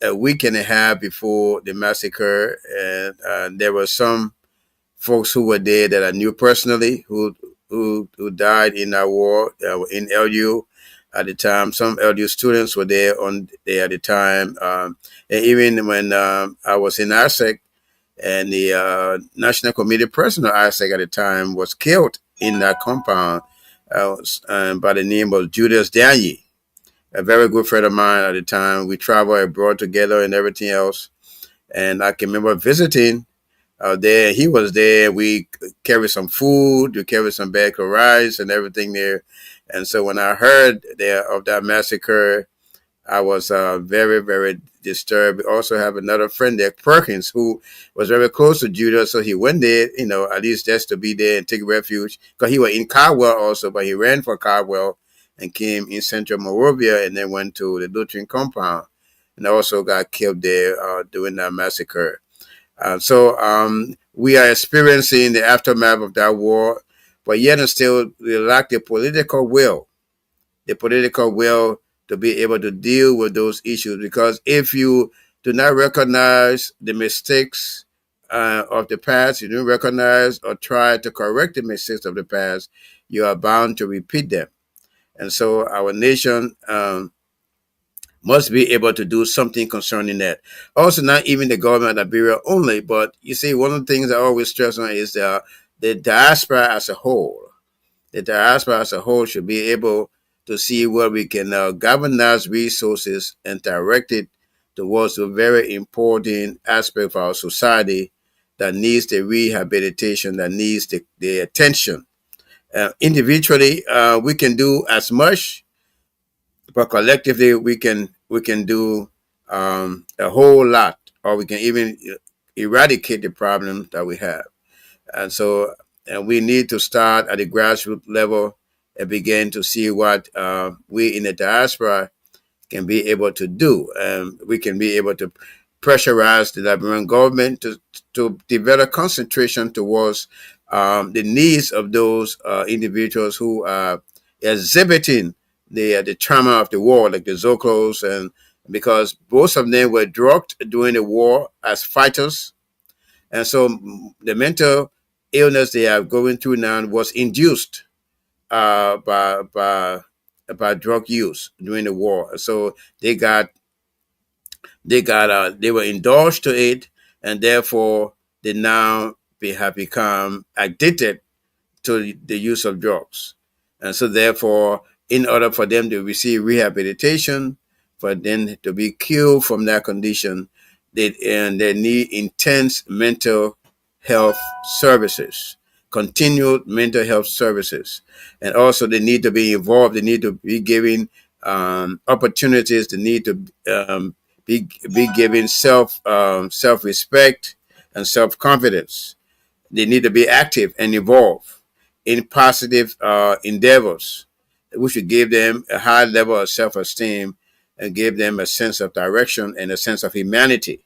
a week and a half before the massacre, and there were some folks who were there that I knew personally who died in that war in LU at the time. Some LU students were there at the time, and even when I was in ASEC, and the National Committee President of ASEC at the time was killed in that compound by the name of Julius Daniel, a very good friend of mine at the time. We traveled abroad together and everything else, and I can remember visiting there. He was there. We carried some food, we carried some bags of rice and everything there. And so when I heard of that massacre, I was very, very disturbed. We also have another friend there, Perkins, who was very close to Judah. So he went there, at least just to be there and take refuge. Because he was in Caldwell also, but he ran for Caldwell and came in Central Monrovia and then went to the Lutheran compound and also got killed there during that massacre. So we are experiencing the aftermath of that war, but yet and still we lack the political will to be able to deal with those issues. Because if you do not recognize the mistakes of the past, you don't recognize or try to correct the mistakes of the past, you are bound to repeat them. And so our nation must be able to do something concerning that. Also, not even the government of Liberia only, but you see, one of the things I always stress on is the diaspora as a whole. The diaspora as a whole should be able to see where we can galvanize resources and direct it towards a very important aspect of our society that needs the rehabilitation, that needs the attention. Individually, we can do as much, but collectively we can do a whole lot, or we can even eradicate the problem that we have. And so we need to start at the grassroots level and begin to see what we in the diaspora can be able to do. We can be able to pressurize the Liberian government to develop concentration towards the needs of those individuals who are exhibiting the trauma of the war, like the Zoclos, and because most of them were drugged during the war as fighters, and so the mental illness they are going through now was induced by drug use during the war. So they were indulged to it, and therefore they now have become addicted to the use of drugs. And so therefore, in order for them to receive rehabilitation, for them to be cured from that condition, they need intense mental health services, continued mental health services. And also they need to be involved. They need to be given opportunities. They need to be given self-respect and self-confidence. They need to be active and involved in positive endeavors, which should give them a high level of self-esteem and give them a sense of direction and a sense of humanity.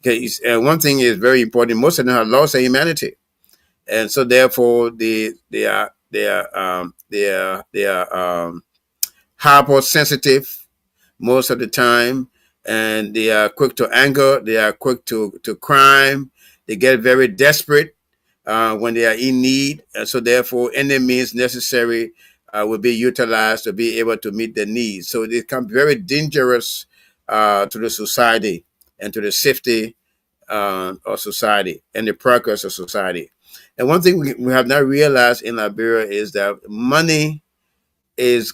Because one thing is very important: most of them have lost their humanity, and so therefore they are hypersensitive most of the time, and they are quick to anger. They are quick to crime. They get very desperate when they are in need, and so therefore any means necessary will be utilized to be able to meet their needs. So it becomes very dangerous to the society and to the safety of society and the progress of society. And one thing we have not realized in Liberia is that money is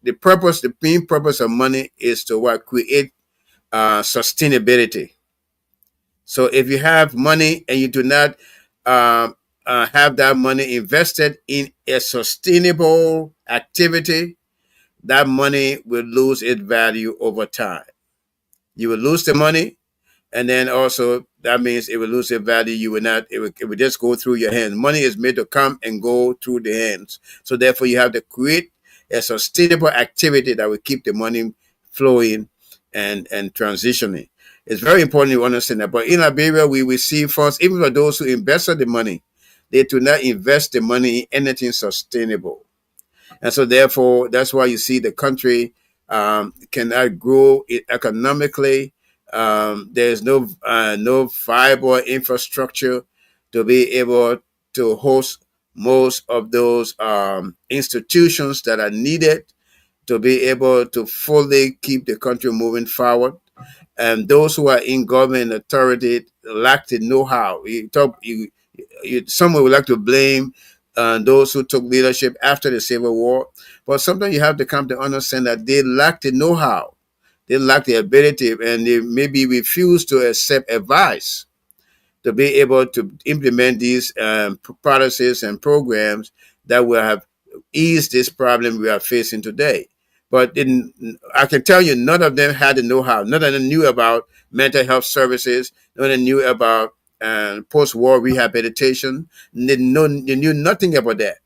the purpose. The main purpose of money is to what create sustainability. So if you have money and you do not have that money invested in a sustainable activity, that money will lose its value over time. You will lose the money, and then also that means it will lose its value. You will not. It will just go through your hands. Money is made to come and go through the hands. So therefore, you have to create a sustainable activity that will keep the money flowing and transitioning. It's very important to understand that. But in Liberia, we receive funds, even for those who invested the money, they do not invest the money in anything sustainable. And so therefore, that's why you see the country cannot grow economically. There's no viable infrastructure to be able to host most of those institutions that are needed to be able to fully keep the country moving forward. And those who are in government authority lack the know-how. Some would like to blame those who took leadership after the Civil War, but sometimes you have to come to understand that they lack the know-how, they lack the ability, and they maybe refuse to accept advice to be able to implement these policies and programs that will have eased this problem we are facing today. But I can tell you, none of them had the know-how. None of them knew about mental health services. None of them knew about post-war rehabilitation. They knew nothing about that.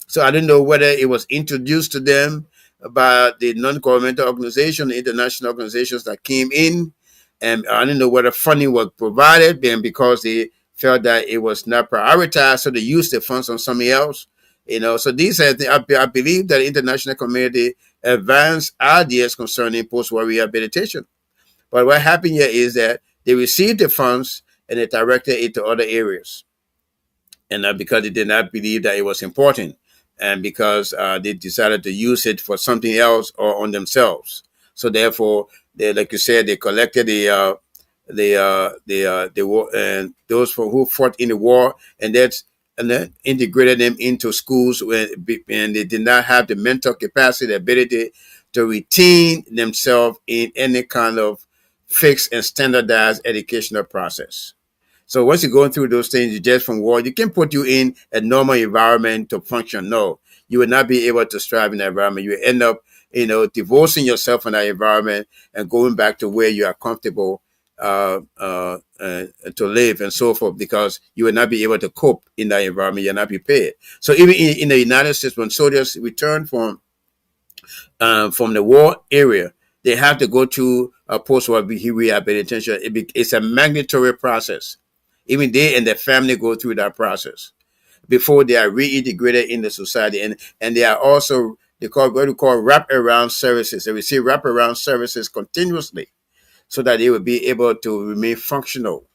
So I don't know whether it was introduced to them by the non-governmental organization, the international organizations that came in, and I don't know whether funding was provided, and because they felt that it was not prioritized, so they used the funds on something else. So these are I believe that the international community advanced ideas concerning post-war rehabilitation. But what happened here is that they received the funds and they directed it to other areas, and not because they did not believe that it was important, and because they decided to use it for something else or on themselves. So therefore, they, like you said, they collected the war, and those who fought in the war, and then integrated them into schools, and they did not have the mental capacity, the ability to retain themselves in any kind of fixed and standardized educational process. So once you're going through those things, you just from war, you can put you in a normal environment to function. No, you will not be able to strive in that environment. You will end up, divorcing yourself from that environment and going back to where you are comfortable to live and so forth, because you will not be able to cope in that environment. You're not prepared. So even in the United States, when soldiers return from the war area, they have to go through a post-war rehabilitation. It's a mandatory process. Even they and their family go through that process before they are reintegrated in the society. And they are also, what we call wraparound services. They receive wraparound services continuously so that they will be able to remain functional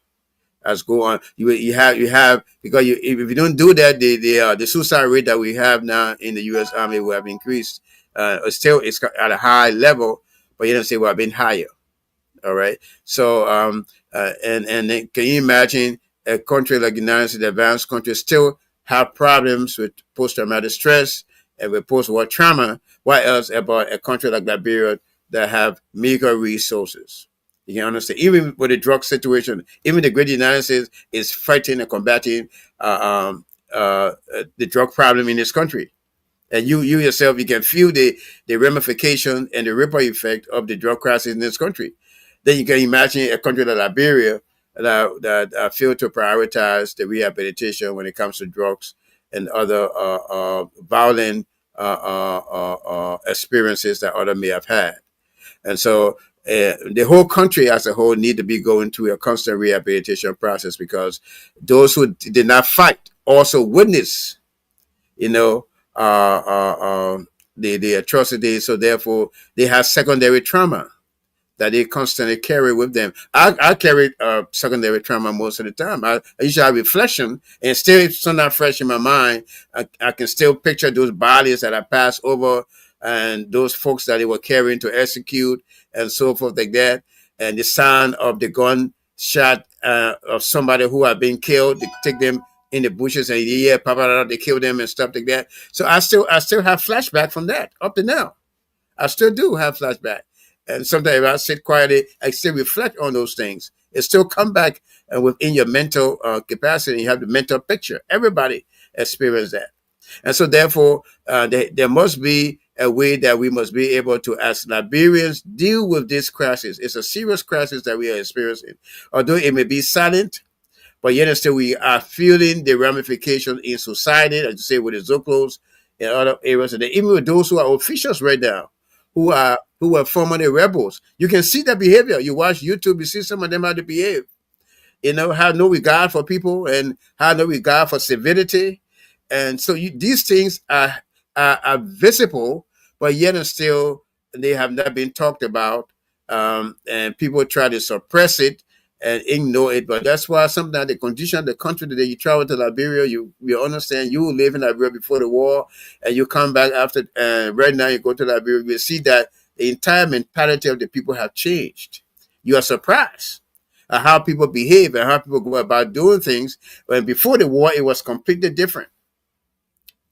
as go on. You have because if you don't do that, the suicide rate that we have now in the U.S. Army will have increased. It's at a high level, but you don't say well, been higher. All right. So and then can you imagine a country like the United States, advanced countries, still have problems with post-traumatic stress and with post-war trauma? What else about a country like Liberia that have meager resources? You can understand, even with the drug situation, even the great United States is fighting and combating the drug problem in this country. And you yourself, you can feel the ramification and the ripple effect of the drug crisis in this country. Then you can imagine a country like Liberia that failed to prioritize the rehabilitation when it comes to drugs and other violent experiences that others may have had. And so the whole country as a whole need to be going through a constant rehabilitation process, because those who did not fight also witness, you know, uh, uh, uh, the atrocities. So therefore, they have secondary trauma that they constantly carry with them. I carry secondary trauma most of the time. I usually have reflection, and still something fresh in my mind. I can still picture those bodies that I passed over, and those folks that they were carrying to execute, and so forth like that. And the sound of the gun shot of somebody who had been killed. They take them in the bushes, and yeah, papa, they kill them and stuff like that. So I still have flashback from that up to now. I still do have flashback. And sometimes if I sit quietly, I still reflect on those things. It still come back within your mental capacity. You have the mental picture. Everybody experience that. And so therefore, there must be a way that we must be able to, as Liberians, deal with this crisis. It's a serious crisis that we are experiencing. Although it may be silent, but yet and still we are feeling the ramifications in society, as you say, with the Zoclos and other areas, and even with those who are officials right now, who are formerly rebels. You can see their behavior. You watch YouTube, you see some of them how they behave. Have no regard for people and have no regard for civility. And so these things are visible, but yet and still they have not been talked about. And people try to suppress it and ignore it. But that's why sometimes the condition of the country today, you travel to Liberia, you understand, you live in Liberia before the war, and you come back after, right now you go to Liberia, you see that the entire mentality of the people have changed. You are surprised at how people behave and how people go about doing things. When before the war, it was completely different.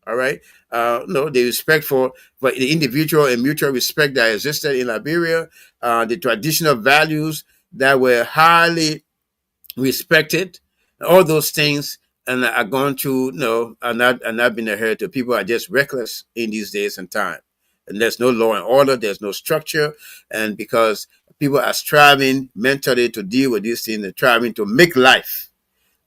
All right. No, the respect for the individual and mutual respect that existed in Liberia, the traditional values that were highly respected, all those things, and are going to, are not being adhered to. People are just reckless in these days and time. And there's no law and order, there's no structure. And because people are striving mentally to deal with these things, they're striving to make life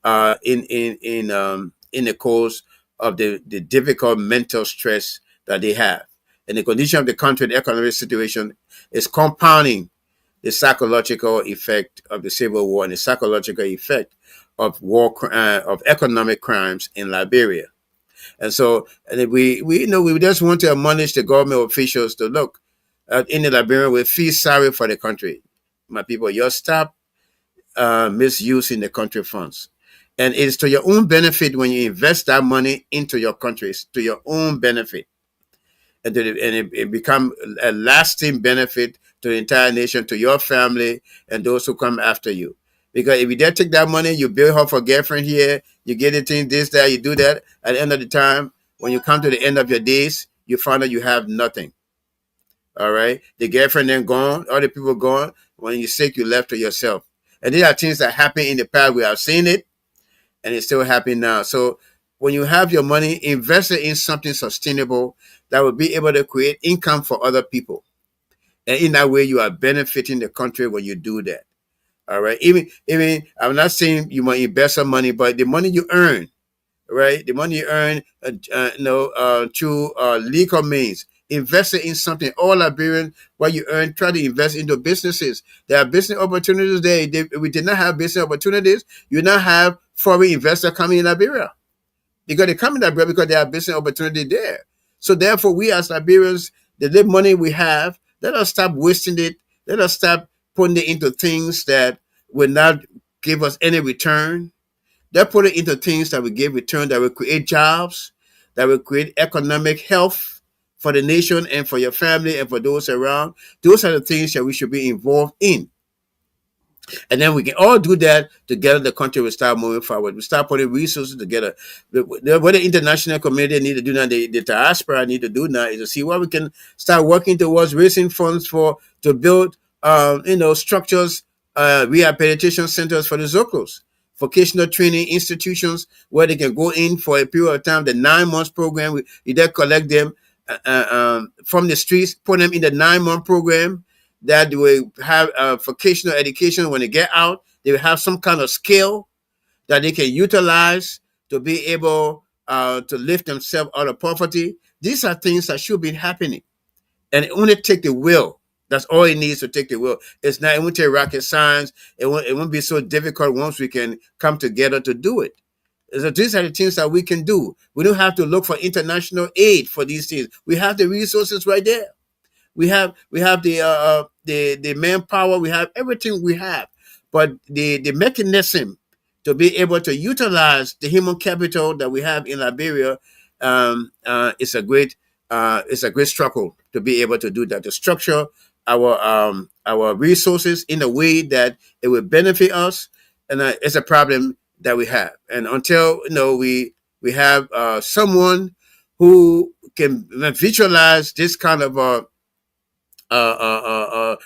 in the course of the difficult mental stress that they have. And the condition of the country, the economic situation is compounding the psychological effect of the Civil War and the psychological effect of of economic crimes in Liberia. And so we just want to admonish the government officials to look in the Liberian, we feel sorry for the country. My people, you stop misusing the country funds. And it's to your own benefit when you invest that money into your countries, to your own benefit. And it become a lasting benefit to the entire nation, to your family, and those who come after you. Because if you dare take that money, you build her for girlfriend here, you get it in this, that, you do that. At the end of the time, when you come to the end of your days, you find out you have nothing. All right? The girlfriend then gone, other people gone. When you're sick, you're left to yourself. And these are things that happen in the past. We have seen it, and it's still happening now. So when you have your money, invest it in something sustainable that will be able to create income for other people. And in that way, you are benefiting the country when you do that. All right. Even I'm not saying you might invest some money, but the money you earn, right? The money you earn, through legal means, invest it in something. All Liberian, what you earn, try to invest into businesses. There are business opportunities there. We did not have business opportunities. You now have foreign investors coming in Liberia. Because they come in Liberia because there are business opportunity there. So therefore, we as Liberians, the little money we have, let us stop wasting it. Let us stop putting it into things that will not give us any return. Let's put it into things that will give return, that will create jobs, that will create economic health for the nation and for your family and for those around. Those are the things that we should be involved in. And then we can all do that together. The country will start moving forward. We start putting resources together. What the international community need to do now, the diaspora need to do now, is to see what we can start working towards raising funds to build, structures, rehabilitation centers for the Zoclos, vocational training institutions where they can go in for a period of time. The 9 months program, you then collect them from the streets, put them in the 9-month program. That they will have vocational education when they get out. They will have some kind of skill that they can utilize to be able to lift themselves out of poverty. These are things that should be happening. And it only take the will. That's all it needs to take the will. It won't take rocket science. It won't be so difficult once we can come together to do it. So these are the things that we can do. We don't have to look for international aid for these things. We have the resources right there. We have the manpower. We have everything we have, but the mechanism to be able to utilize the human capital that we have in Liberia is a great struggle to be able to do that. To structure our resources in a way that it will benefit us, and it's a problem that we have. And until we have someone who can visualize this kind of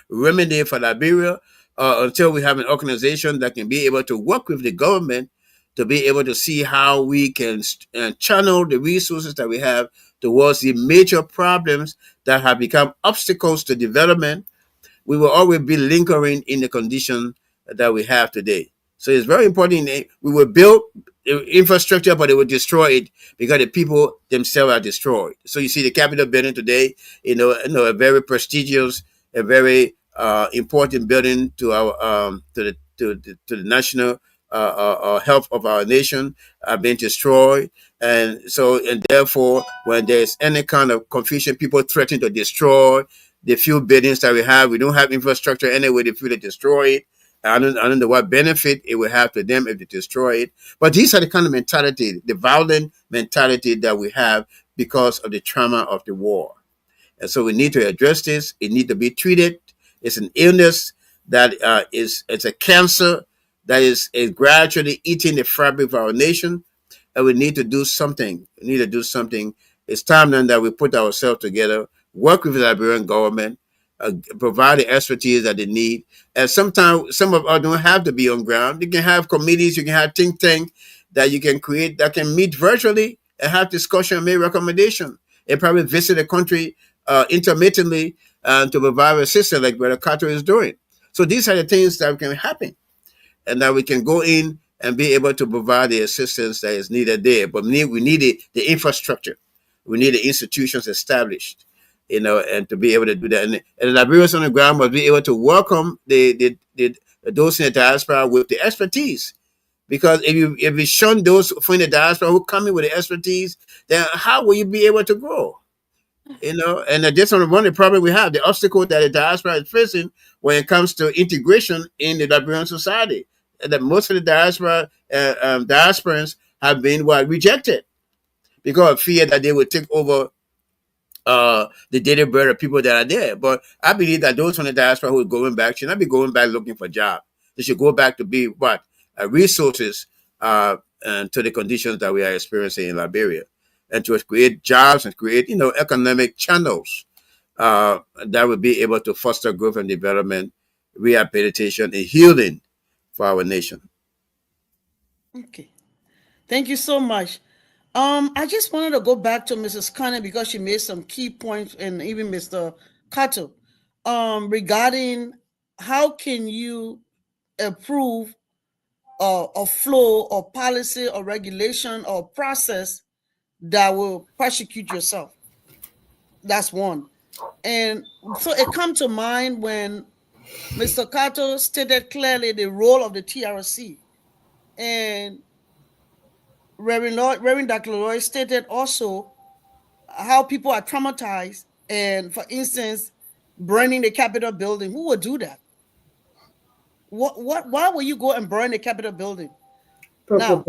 remedy for Liberia, until we have an organization that can be able to work with the government to be able to see how we can channel the resources that we have towards the major problems that have become obstacles to development. We will always be lingering in the condition that we have today. So it's very important. We will build infrastructure, but it will destroy it because the people themselves are destroyed. So you see the Capitol building today, a very prestigious, a very important building to our to the national health of our nation are being destroyed. And therefore, when there's any kind of confusion, people threaten to destroy the few buildings that we have. We don't have infrastructure anyway. They feel to destroy it. I don't know what benefit it will have to them if they destroy it. But these are the kind of mentality, the violent mentality that we have because of the trauma of the war. And so we need to address this. It needs to be treated. It's an illness that it's a cancer that is gradually eating the fabric of our nation. And we need to do something. We need to do something. It's time then that we put ourselves together, work with the Liberian government, provide the expertise that they need. And sometimes some of us don't have to be on ground. You can have committees, you can have think tank that you can create that can meet virtually and have discussion and make recommendation and probably visit the country intermittently to provide assistance like Brother Carter is doing. So these are the things that can happen and that we can go in and be able to provide the assistance that is needed there. But we need the infrastructure. We need the institutions established, and to be able to do that. And the Liberians on the ground must be able to welcome those in the diaspora with the expertise. Because if you shun those from the diaspora who come in with the expertise, then how will you be able to grow? And that's one of the problems we have, the obstacle that the diaspora is facing when it comes to integration in the Liberian society. And that most of the diasporans have been rejected because of fear that they would take over the daily bread of people that are there. But I believe that those from the diaspora who are going back should not be going back looking for jobs. They should go back to be resources to the conditions that we are experiencing in Liberia, and to create jobs and create economic channels that will be able to foster growth and development, rehabilitation, and healing for our nation. Okay. Thank you so much. I just wanted to go back to Mrs. Connor because she made some key points, and even Mr. Kato, regarding how can you approve a flow or policy or regulation or process that will prosecute yourself. That's one. And so it come to mind when Mr. Kato stated clearly the role of the TRC, and Reverend Dr. Leroy stated also how people are traumatized, and for instance, burning the Capitol building. Who would do that? Why will you go and burn the Capitol building? Now,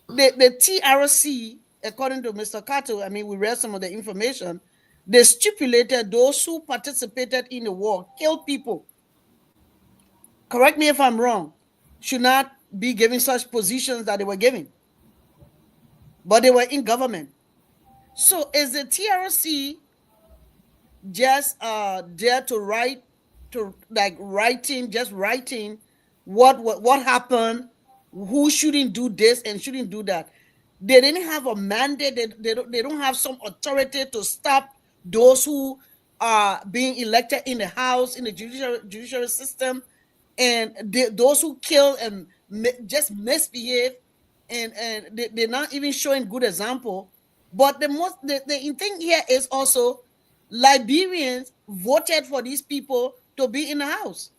the TRC, according to Mr. Kato, I mean, we read some of the information, they stipulated those who participated in the war, killed people. Correct me if I'm wrong, should not be given such positions that they were given, but they were in government. So is the TRC just there to write, to like writing, just writing what happened, who shouldn't do this and shouldn't do that? They didn't have a mandate. They don't have some authority to stop those who are being elected in the House, in the judicial system, and those who kill and just misbehave, and they're not even showing good example. But the thing here is also Liberians voted for these people to be in the House.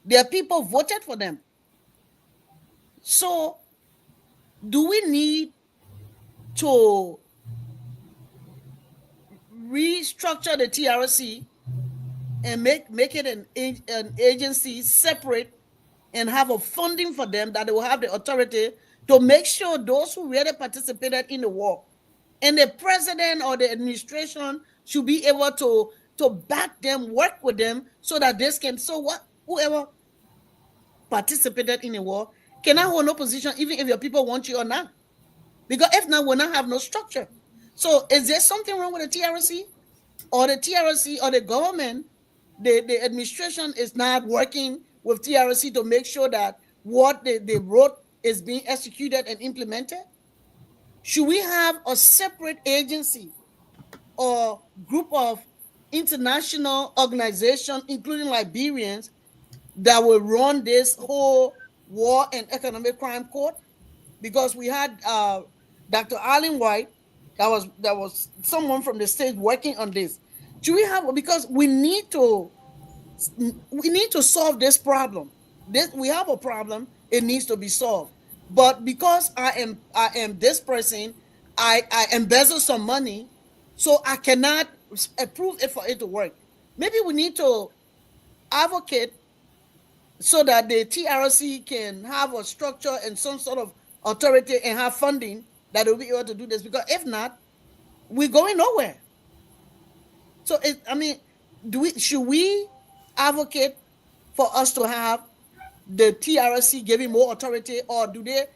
Their people voted for them. So do we need to restructure the TRC and make it an agency separate and have a funding for them that they will have the authority to make sure those who really participated in the war and the president or the administration should be able to back them, work with them so that this can, so what, whoever participated in the war cannot hold no position even if your people want you or not, because if not, we'll not have no structure. So is there something wrong with the TRC, or the TRC or the government, the administration is not working with TRC to make sure that what they wrote is being executed and implemented? Should we have a separate agency or group of international organizations, including Liberians, that will run this whole war and economic crime court? Because we had Dr. Allen White, that was someone from the state working on this. Should we have, because we need to solve this problem. We have a problem, it needs to be solved. But because I am this person, I embezzle some money, so I cannot approve it for it to work. Maybe we need to advocate so that the TRC can have a structure and some sort of authority and have funding that will be able to do this. Because if not, we're going nowhere. So should we advocate for us to have the TRC giving more authority, or do they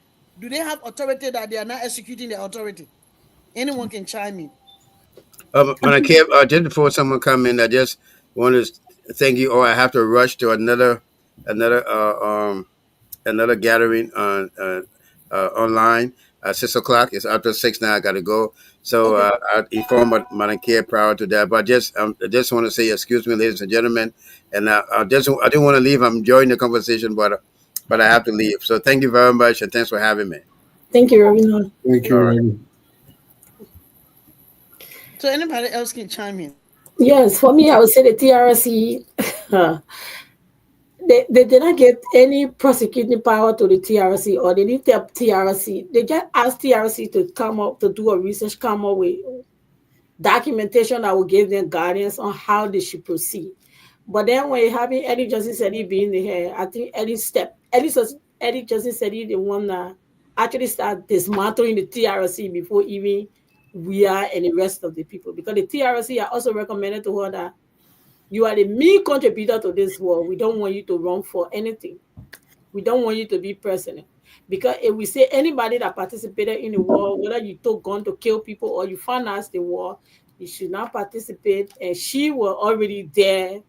have authority that they are not executing their authority? Anyone can chime in. When I came, just before someone come in, I just want to thank you. Or I have to rush to another another gathering on online at 6 o'clock. It's after 6 now. I got to go. So Okay. I informed Madam Care prior to that. But I just want to say, excuse me, ladies and gentlemen, and I didn't want to leave. I'm enjoying the conversation, but I have to leave. So thank you very much, and thanks for having me. Thank you, Ravina. Thank you, All right. Randy. So anybody else can chime in. Yes, for me, I would say the TRC, they did not get any prosecuting power to the TRC, or they didn't tell TRC. They just asked TRC to come up, to do a research, come up with documentation that will give them guidance on how they should proceed. But then when you having Eddie Johnson said he being the head, I think Eddie Johnson said he the one that actually start dismantling the TRC before even we are and the rest of the people. Because the TRC are also recommended to her that you are the main contributor to this war. We don't want you to run for anything. We don't want you to be president. Because if we say anybody that participated in the war, whether you took gun to kill people or you financed the war, you should not participate. And she was already there,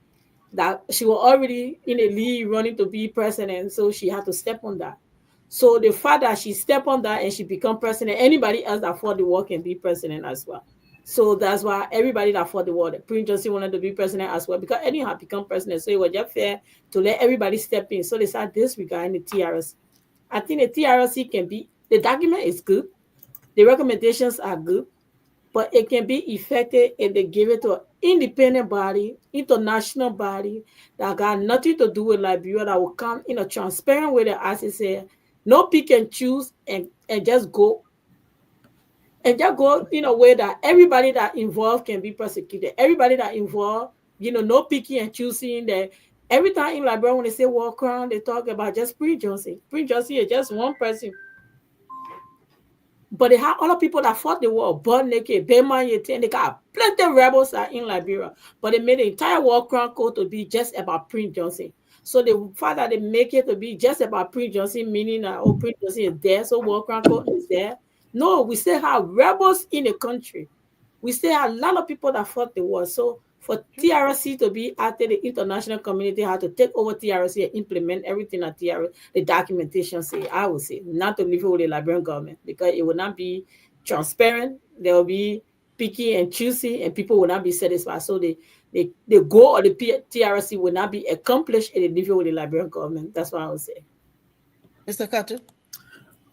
that she was already in a league running to be president, so she had to step on that. So the fact that she stepped on that and she become president, anybody else that fought the war can be president as well. So that's why everybody that fought the war, Prince Johnson wanted to be president as well, because Eddie had become president. So it was just fair to let everybody step in. So they started disregarding the TRC. I think the TRC can be, the document is good, the recommendations are good, but it can be effective if they give it to an independent body, international body that got nothing to do with Liberia, that will come in a transparent way that, as I said, no pick and choose and just go in a way that everybody that involved can be prosecuted. Everybody that involved, no picking and choosing. That every time in Liberia when they say war crime, they talk about just Prince Johnson. Prince Johnson is just one person. But they have other people that fought the war, butt naked, Bema Yete, and they got plenty of rebels that in Liberia. But they made the entire war crime code to be just about Prince Johnson. So the fact that they make it to be just about Prince Johnson, meaning that Prince Johnson is there, so war crime code is there. No, we still have rebels in the country. We still have a lot of people that fought the war. So for TRC to be after the international community had to take over TRC and implement everything that the documentation say, I would say, not to leave it with the Liberian government, because it would not be transparent. There will be picky and choosy, and people will not be satisfied. So the goal of the TRC will not be accomplished and leave it with the Liberian government. That's what I would say. Mr. Carter?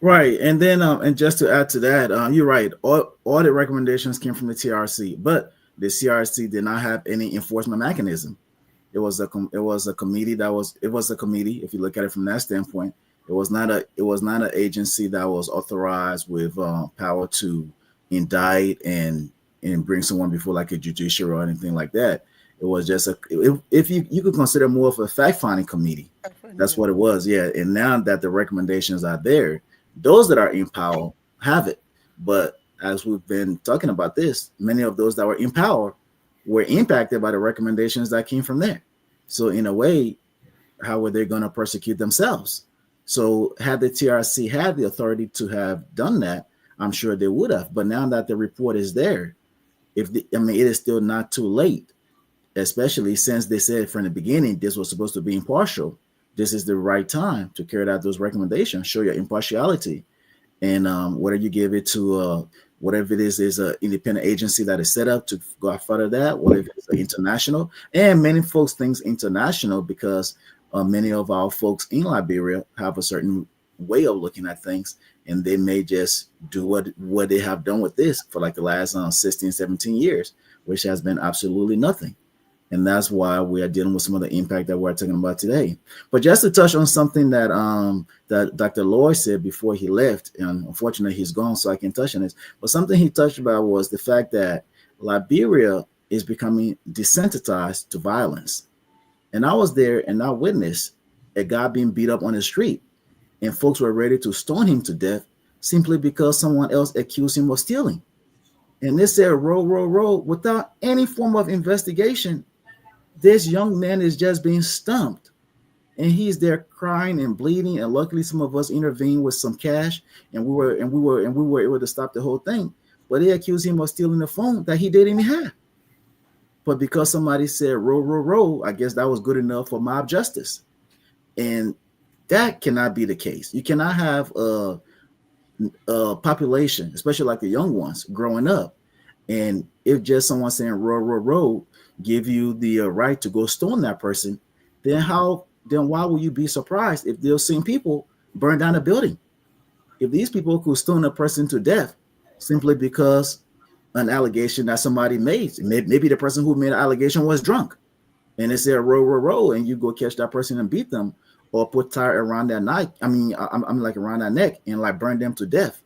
Right, and then and just to add to that, you're right. All the recommendations came from the TRC, but the CRC did not have any enforcement mechanism. It was a committee. If you look at it from that standpoint, It was not an agency that was authorized with power to indict and bring someone before like a judiciary or anything like that. It was just if you could consider more of a fact finding committee. That's what it was, yeah. And now that the recommendations are there, those that are in power have it. But as we've been talking about this, many of those that were in power were impacted by the recommendations that came from there. So in a way, how were they going to persecute themselves? So had the TRC had the authority to have done that, I'm sure they would have. But now that the report is there, it is still not too late, especially since they said from the beginning this was supposed to be impartial. This is the right time to carry out those recommendations, show your impartiality, and whether you give it to whatever it is an independent agency that is set up to go further that, whatever it's international, and many folks think international because many of our folks in Liberia have a certain way of looking at things, and they may just do what they have done with this for like the last 16, 17 years, which has been absolutely nothing. And that's why we are dealing with some of the impact that we're talking about today. But just to touch on something that that Dr. Lloyd said before he left, and unfortunately he's gone, so I can touch on this. But something he touched about was the fact that Liberia is becoming desensitized to violence. And I was there and I witnessed a guy being beat up on the street, and folks were ready to stone him to death simply because someone else accused him of stealing. And they said, roll, roll, roll, without any form of investigation. This young man is just being stumped, and he's there crying and bleeding. And luckily, some of us intervened with some cash, and we were able to stop the whole thing. But they accused him of stealing the phone that he didn't even have. But because somebody said roll, roll, roll, I guess that was good enough for mob justice, and that cannot be the case. You cannot have a population, especially like the young ones, growing up, and if just someone saying roll, roll, roll give you the right to go stone that person, then why will you be surprised if those same people burn down a building? If these people could stone a person to death simply because an allegation that somebody made, maybe the person who made the allegation was drunk, and they said roll, roll, roll, and you go catch that person and beat them, or put tire around their neck, I'm like around their neck, and like burn them to death,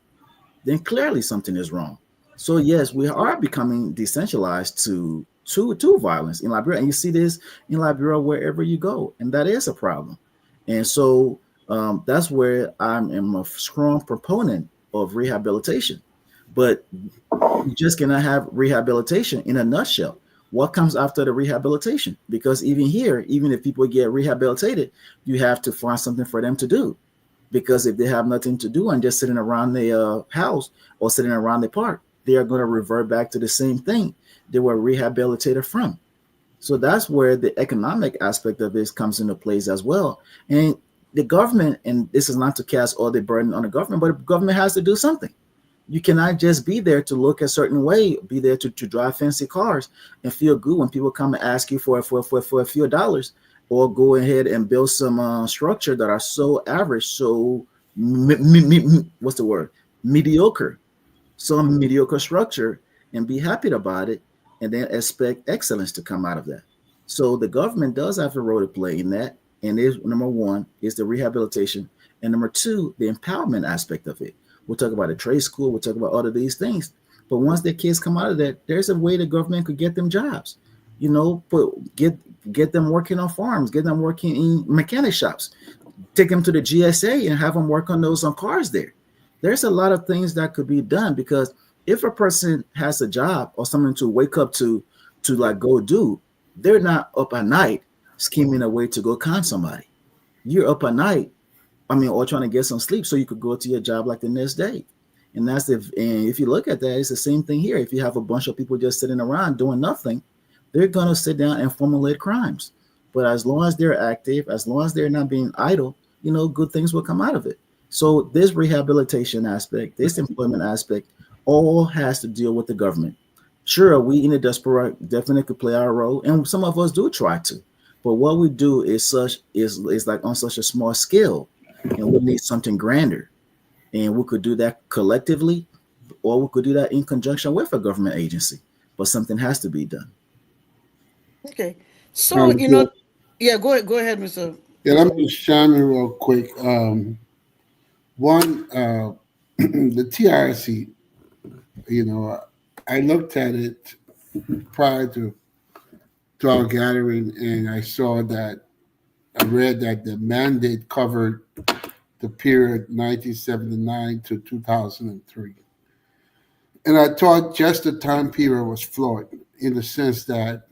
then clearly something is wrong. So yes, we are becoming decentralized to violence in Liberia, and you see this in Liberia wherever you go, and that is a problem. And so that's where I am a strong proponent of rehabilitation. But you just cannot have rehabilitation in a nutshell. What comes after the rehabilitation? Because even here, even if people get rehabilitated, you have to find something for them to do. Because if they have nothing to do and just sitting around the house or sitting around the park, they are going to revert back to the same thing they were rehabilitated from. So that's where the economic aspect of this comes into place as well. And the government, and this is not to cast all the burden on the government, but the government has to do something. You cannot just be there to look a certain way, be there to drive fancy cars and feel good when people come and ask you for a few dollars, or go ahead and build some structure that are so average, so what's the word? Mediocre. Some mediocre structure, and be happy about it, and then expect excellence to come out of that. So the government does have a role to play in that. And is number one is the rehabilitation, and number two, the empowerment aspect of it. We'll talk about a trade school. We'll talk about all of these things. But once their kids come out of that, there's a way the government could get them jobs. Get them working on farms, get them working in mechanic shops, take them to the GSA and have them work on those cars there. There's a lot of things that could be done, because if a person has a job or something to wake up to like go do, they're not up at night scheming a way to go con somebody. You're up at night, or trying to get some sleep so you could go to your job like the next day. And if you look at that, it's the same thing here. If you have a bunch of people just sitting around doing nothing, they're going to sit down and formulate crimes. But as long as they're active, as long as they're not being idle, good things will come out of it. So this rehabilitation aspect, this employment aspect, all has to deal with the government. Sure, we in the diaspora definitely could play our role, and some of us do try to. But what we do is like on such a small scale, and we need something grander. And we could do that collectively, or we could do that in conjunction with a government agency. But something has to be done. Okay. So, Yeah, yeah, go ahead, Mr. let me just chime in real quick. One, the TRC, you know, I looked at it prior to our gathering, and I saw that I read that the mandate covered the period 1979 to 2003. And I thought just the time period was flawed in the sense that,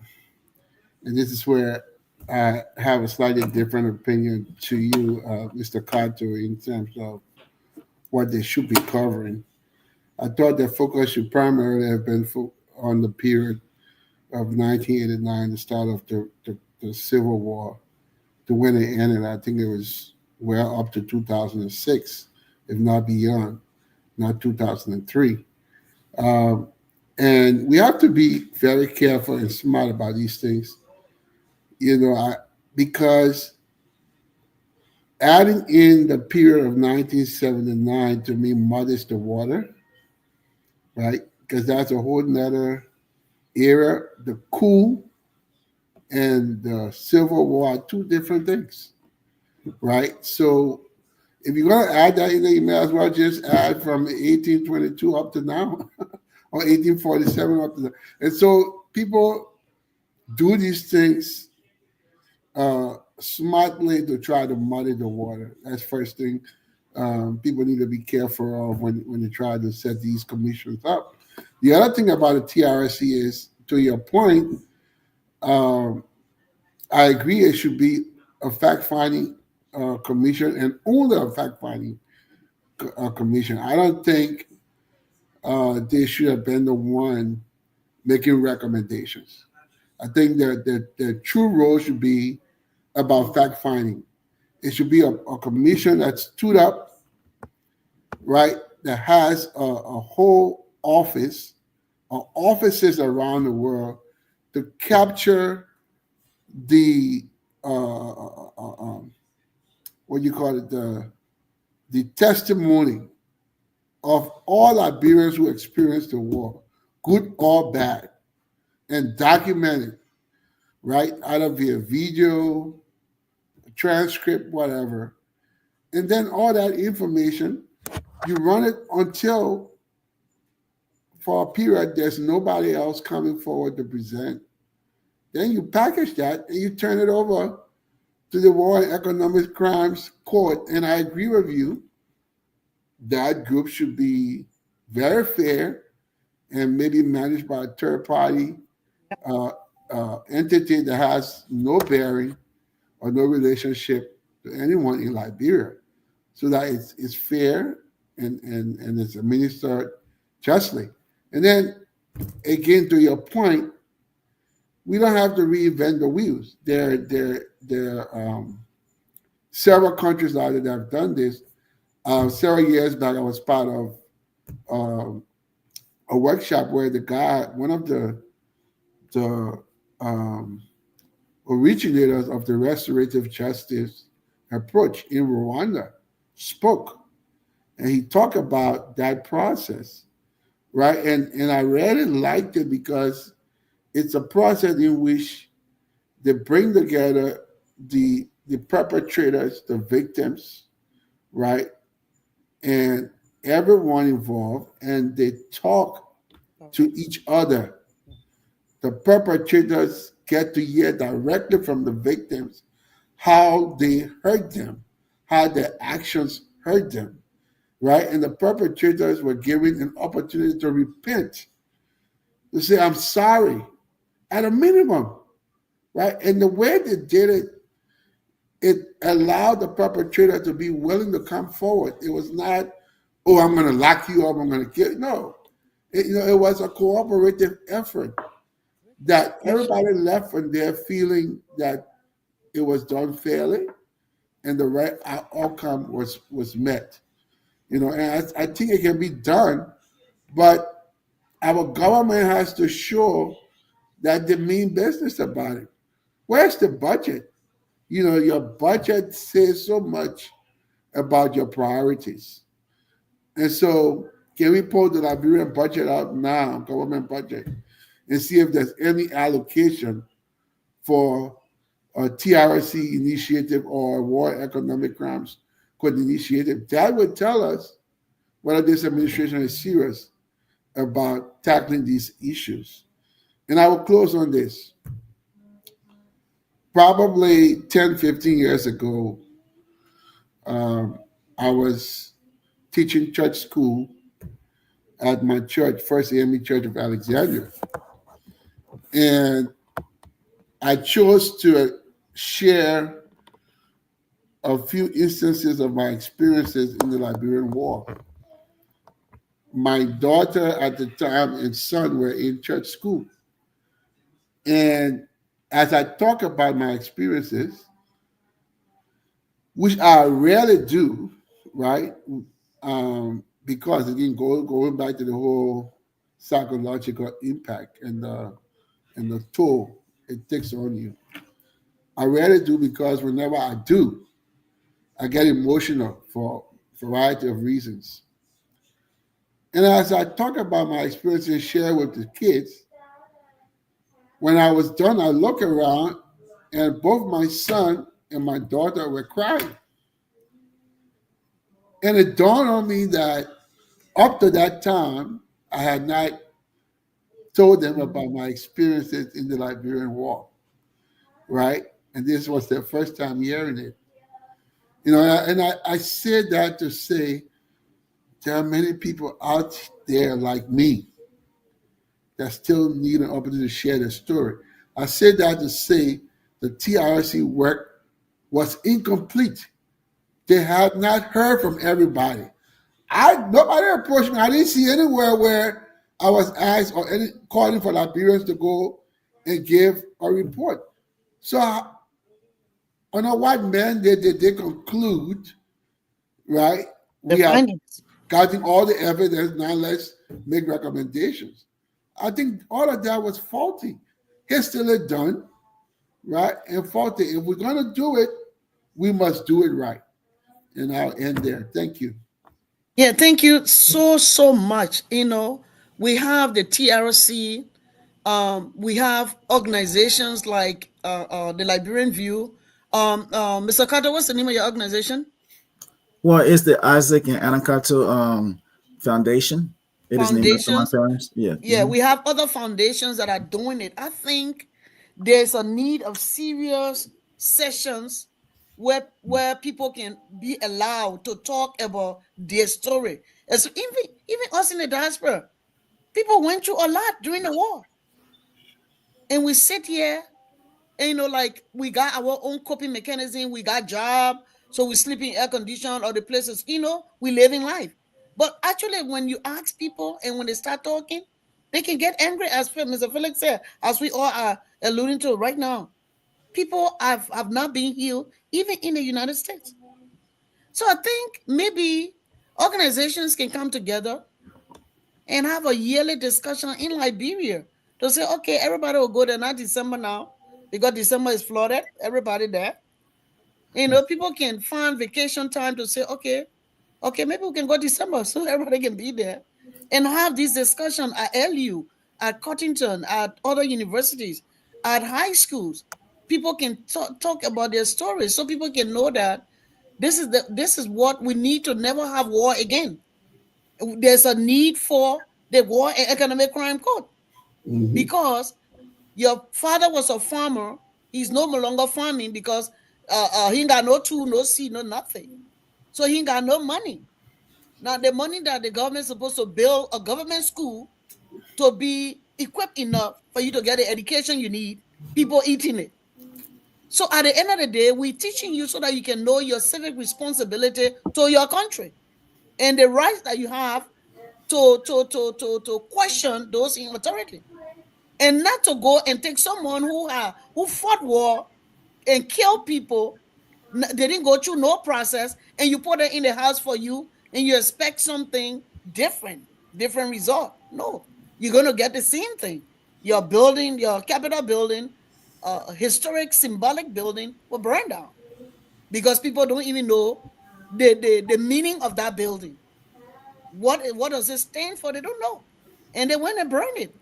and this is where I have a slightly different opinion to you, Mr. Kato, in terms of what they should be covering. I thought the focus should primarily have been on the period of 1989, the start of the Civil War, to when it ended. I think it was well up to 2006, if not beyond, not 2003. Um, and we have to be very careful and smart about these things, you know, because adding in the period of 1979 to me muddies the water, right? Because that's a whole nother era. The coup and the Civil War are two different things, right? So if you're going to add that in there, you may as well just add from 1822 up to now, or 1847 up to now. And so people do these things smartly to try to muddy the water. That's first thing people need to be careful of when they try to set these commissions up. The other thing about the TRSC is, to your point, um, I agree it should be a fact-finding commission and only a fact-finding commission. I don't think they should have been the one making recommendations. I think that the true role should be about fact-finding. It should be a commission that stood up, right, that has a whole office or offices around the world to capture the what you call it, the testimony of all Liberians who experienced the war, good or bad, and document it, right, either via video, transcript, whatever. And then all that information, you run it until for a period there's nobody else coming forward to present. Then you package that and you turn it over to the War and Economic Crimes Court. And I agree with you, that group should be very fair and maybe managed by a third party uh, entity that has no bearing or no relationship to anyone in Liberia, so that it's fair and it's administered justly. And then, again, to your point, we don't have to reinvent the wheels. There are several countries out there that have done this. Several years back, I was part of a workshop where the guy, one of the originators of the restorative justice approach in Rwanda, spoke, and he talked about that process, right? And I really liked it because it's a process in which they bring together the perpetrators, the victims, right, and everyone involved, and they talk to each other. The perpetrators get to hear directly from the victims how they hurt them, how their actions hurt them, right? And the perpetrators were given an opportunity to repent, to say, I'm sorry, at a minimum, right? And the way they did it, it allowed the perpetrator to be willing to come forward. It was not, oh, I'm going to lock you up, I'm going to kill you. No, it was a cooperative effort that everybody left from there feeling that it was done fairly and the right outcome was met. And I think it can be done, but our government has to show that they mean business about it. Where's the budget? Your budget says so much about your priorities. And so, can we pull the Liberian budget out now, government budget, and see if there's any allocation for a TRC initiative or war economic crimes could initiate it. That would tell us whether this administration is serious about tackling these issues. And I will close on this. Probably 10, 15 years ago, um, I was teaching church school at my church, First AME Church of Alexandria. And I chose to share a few instances of my experiences in the Liberian War. My daughter at the time and son were in church school. And as I talk about my experiences, which I rarely do, right? Because again, going back to the whole psychological impact and the toll it takes on you. I rarely do because whenever I do, I get emotional for a variety of reasons. And as I talk about my experience and share with the kids, when I was done, I look around and both my son and my daughter were crying. And it dawned on me that up to that time, I had not told them about my experiences in the Liberian War, right? And this was their first time hearing it. You know, I said that to say there are many people out there like me that still need an opportunity to share their story. I said that to say the TRC work was incomplete. They had not heard from everybody. Nobody approached me. I didn't see anywhere where I was asked or any calling for Liberians to go and give a report. So on a what mandate did they conclude, right? The We have findings. gotten all the evidence, now let's make recommendations. I think all of that was faulty. Hastily done, right? And faulty. If we're going to do it, we must do it right. And I'll end there. Thank you. Yeah, thank you so much. You know, we have the TRC, we have organizations like the Liberian View. Mr. Carter, what's the name of your organization? Well, it's the Isaac and Anakato Foundation. It is named after my Foundations. parents. Yeah. Yeah, we have other foundations that are doing it. I think there's a need of serious sessions where people can be allowed to talk about their story. As even us in the diaspora, people went through a lot during the war, and we sit here and like we got our own coping mechanism, we got job, so we sleep in air condition or the places, we live in life. But actually, when you ask people and when they start talking, they can get angry, as Mr. Felix said, as we all are alluding to right now. People have not been healed, even in the United States. So I think maybe organizations can come together and have a yearly discussion in Liberia to say, okay, everybody will go there, not December now, because December is flooded, everybody there. People can find vacation time to say, okay, maybe we can go December so everybody can be there and have this discussion at LU, at Cottington, at other universities, at high schools. People can talk about their stories so people can know that this is what we need to never have war again. There's a need for the War and Economic Crime Code Mhm. because your father was a farmer. He's no longer farming because he ain't got no tool, no seed, no nothing. So he ain't got no money. Now, the money that the government's supposed to build a government school to be equipped enough for you to get the education you need, people eating it. So at the end of the day, we're teaching you so that you can know your civic responsibility to your country and the rights that you have to question those in authority, and not to go and take someone who fought war and killed people. They didn't go through no process, and you put it in the house for you, and you expect something different result. No, you're going to get the same thing. Your building, your Capitol building, historic symbolic building will burn down because people don't even know the meaning of that building. What does it stand for? They don't know, and they went and burned it.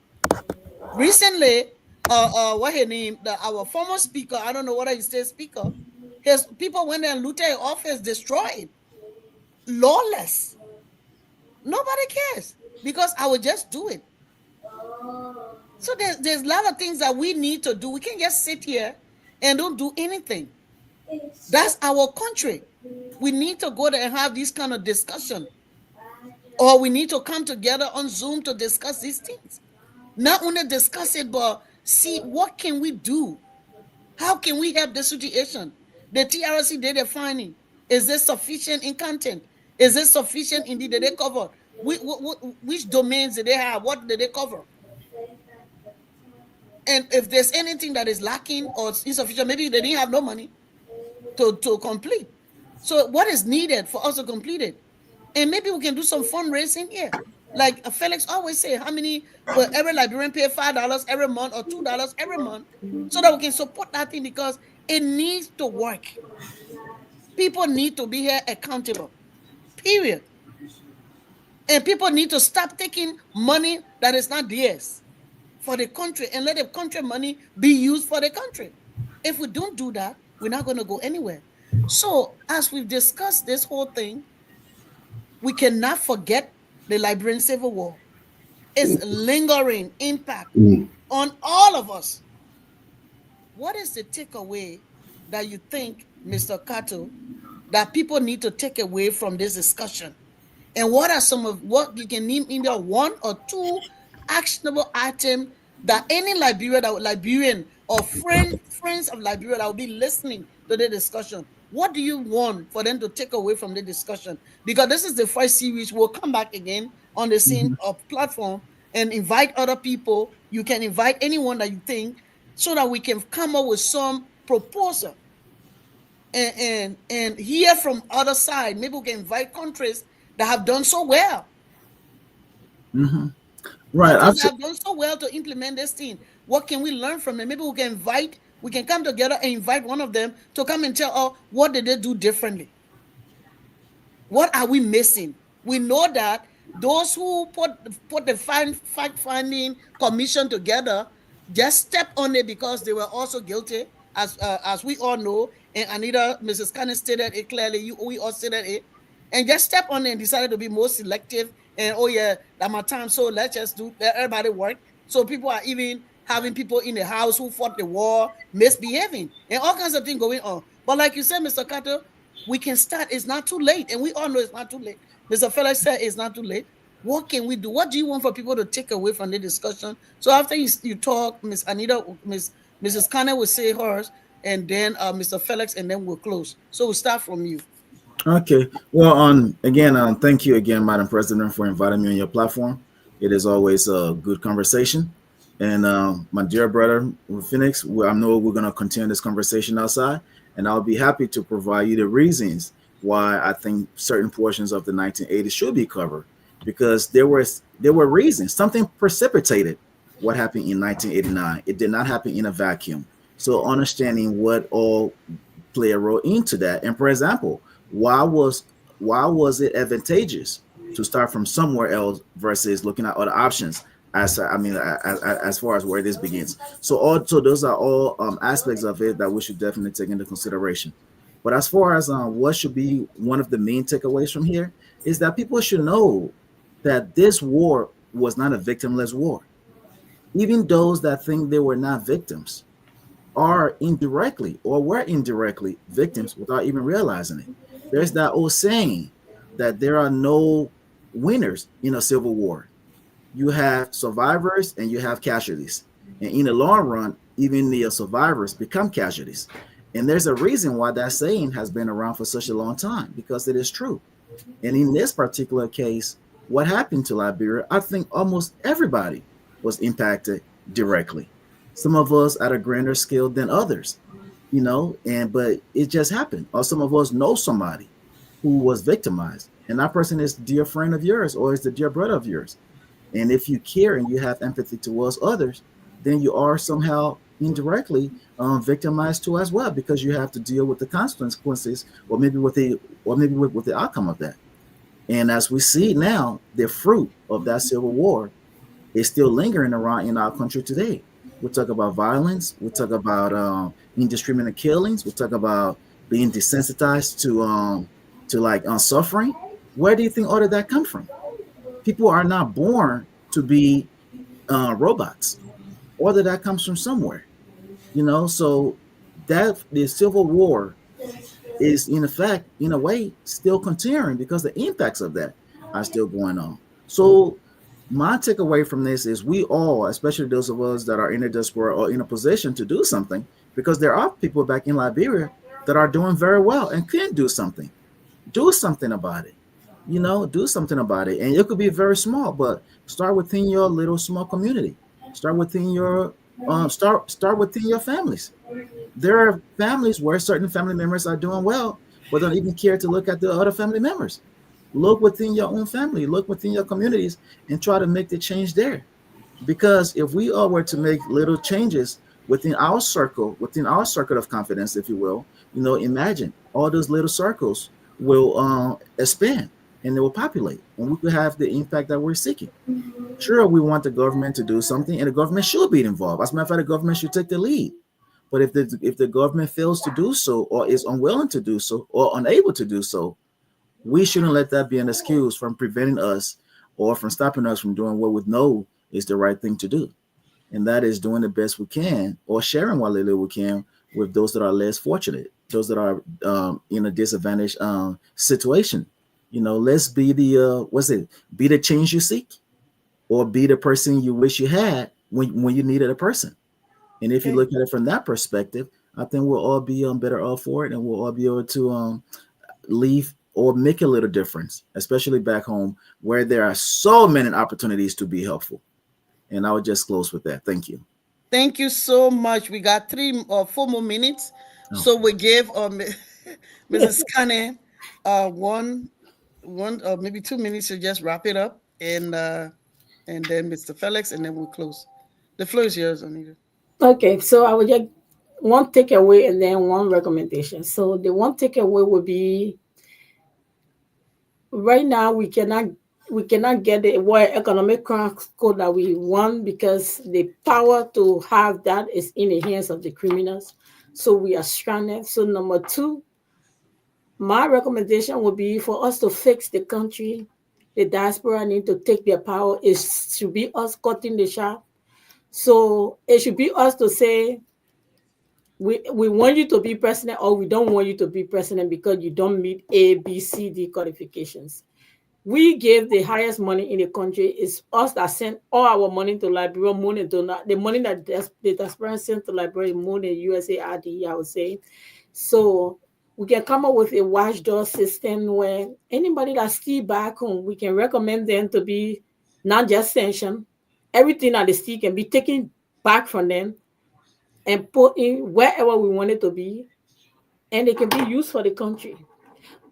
Recently, what her name? Our former speaker, I don't know whether he still speaker. His people went there and looted his office, destroyed it. lawless. Nobody cares because I will just do it. So there's a lot of things that we need to do. We can't just sit here and don't do anything. That's our country. We need to go there and have this kind of discussion. Or we need to come together on Zoom to discuss these things. Not only discuss it, but see what can we do? How can we help the situation? The TRC data finding, is this sufficient in content? Is this sufficient in the data cover? Which domains did they have? What did they cover? And if there's anything that is lacking or insufficient, maybe they didn't have no money to complete. So what is needed for us to complete it? And maybe we can do some fundraising here. Like Felix always say, how many will every Liberian pay $5 every month or $2 every month so that we can support that thing because it needs to work. People need to be here accountable. Period. And people need to stop taking money that is not theirs for the country and let the country money be used for the country. If we don't do that, we're not going to go anywhere. So as we've discussed this whole thing, we cannot forget the Liberian Civil War. It's lingering impact on all of us. What is the takeaway that you think, Mr. Kato, that people need to take away from this discussion? And what are some of what you can name either one or two actionable items that any Liberian or friends of Liberia that will be listening to the discussion? What do you want for them to take away from the discussion? Because this is the first series. We'll come back again on the same platform and invite other people. You can invite anyone that you think so that we can come up with some proposal and hear from other side. Maybe we can invite countries that have done so well. Right. Countries that have done so well to implement this thing. What can we learn from them? Maybe we can come together and invite one of them to come and tell us what did they do differently. What are we missing? We know that those who put the fact-finding commission together just stepped on it because they were also guilty, as we all know. And Anita, Mrs. Kanye stated it clearly. We all stated it, and just stepped on it and decided to be more selective. And oh yeah, that my time, so let's just let everybody work. So people are even having people in the house who fought the war misbehaving and all kinds of things going on. But like you said, Mr. Carter, we can start. It's not too late, and we all know it's not too late. Mr. Felix said it's not too late. What can we do? What do you want for people to take away from the discussion? So after you talk, Miss Anita, Mrs. Kanye will say hers, and then Mr. Felix, and then we'll close. So we'll start from you. Okay. Well, again, thank you again, Madam President, for inviting me on your platform. It is always a good conversation. And my dear brother Phoenix, I know we're going to continue this conversation outside, and I'll be happy to provide you the reasons why I think certain portions of the 1980s should be covered, because there were reasons. Something precipitated what happened in 1989. It did not happen in a vacuum. So understanding what all play a role into that, and for example, why was it advantageous to start from somewhere else versus looking at other options? As far as where this begins. So those are all aspects of it that we should definitely take into consideration. But as far as what should be one of the main takeaways from here is that people should know that this war was not a victimless war. Even those that think they were not victims are indirectly or were indirectly victims without even realizing it. There's that old saying that there are no winners in a civil war. You have survivors and you have casualties. And in the long run, even the survivors become casualties. And there's a reason why that saying has been around for such a long time, because it is true. And in this particular case, what happened to Liberia, I think almost everybody was impacted directly. Some of us at a grander scale than others, but it just happened. Or some of us know somebody who was victimized, and that person is a dear friend of yours or is the dear brother of yours. And if you care and you have empathy towards others, then you are somehow indirectly victimized too as well, because you have to deal with the consequences, or maybe with the outcome of that. And as we see now, the fruit of that civil war is still lingering around in our country today. We talk about violence. We talk about indiscriminate killings. We talk about being desensitized to suffering. Where do you think all of that come from? People are not born to be robots. All of that comes from somewhere, So that the Civil War is in effect, in a way, still continuing because the impacts of that are still going on. So my takeaway from this is we all, especially those of us that are in a diaspora or in a position to do something, because there are people back in Liberia that are doing very well and can do something. Do something about it. Do something about it. And it could be very small, but start within your little small community. Start within your start within your families. There are families where certain family members are doing well, but don't even care to look at the other family members. Look within your own family, look within your communities, and try to make the change there. Because if we all were to make little changes within our circle of confidence, if you will, imagine all those little circles will expand and they will populate, and we could have the impact that we're seeking. Sure, we want the government to do something, and the government should be involved. As a matter of fact, the government should take the lead. But if the government fails to do so, or is unwilling to do so, or unable to do so, we shouldn't let that be an excuse from preventing us or from stopping us from doing what we know is the right thing to do. And that is doing the best we can or sharing what little we can with those that are less fortunate, those that are in a disadvantaged situation. Let's be be the change you seek, or be the person you wish you had when you needed a person. And if you Okay. look at it from that perspective, I think we'll all be better off for it, and we'll all be able to leave or make a little difference, especially back home where there are so many opportunities to be helpful. And I would just close with that. Thank you. Thank you so much. We got 4 more minutes. So Okay. we gave Mrs. Kane one or maybe 2 minutes to just wrap it up, and then Mr. Felix, and then we'll close. The floor is yours, Anita. Okay, so I would just one takeaway and then one recommendation. So the one takeaway would be right now we cannot get the World Economic Crime Code that we want because the power to have that is in the hands of the criminals. So we are stranded. So number two, my recommendation would be for us to fix the country. The diaspora need to take their power. It should be us cutting the shop. So it should be us to say we want you to be president or we don't want you to be president because you don't meet A, B, C, D qualifications. We give the highest money in the country. It's us that send all our money to Liberia, more than the money that the diaspora sent to Liberia, more than USAID, I would say. So we can come up with a watchdog system where anybody that's still back home, we can recommend them to be not just sanctioned. Everything that they steal can be taken back from them and put in wherever we want it to be, and it can be used for the country.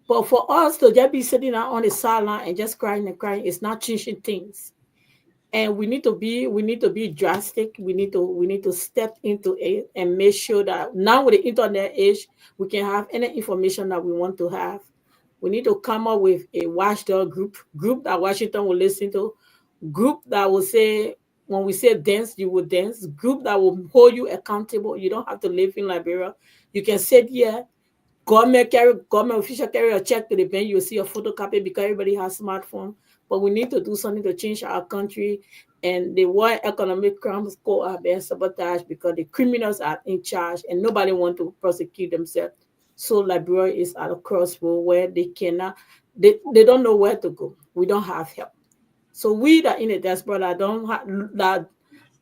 But for us to just be sitting out on the sideline and just crying and crying, it's not changing things. And we need to be drastic. We need to step into it and make sure that now with the internet age, we can have any information that we want to have. We need to come up with a watchdog group that Washington will listen to, group that will say when we say dance, you will dance, group that will hold you accountable. You don't have to live in Liberia. You can sit here. Government official carry a check to the bank, you'll see a photocopy because everybody has smartphone. But we need to do something to change our country. And the World Economic Crimes Court are being sabotaged because the criminals are in charge and nobody want to prosecute themselves. So Liberia is at a crossroad where they don't know where to go. We don't have help. So we that in the diaspora that don't have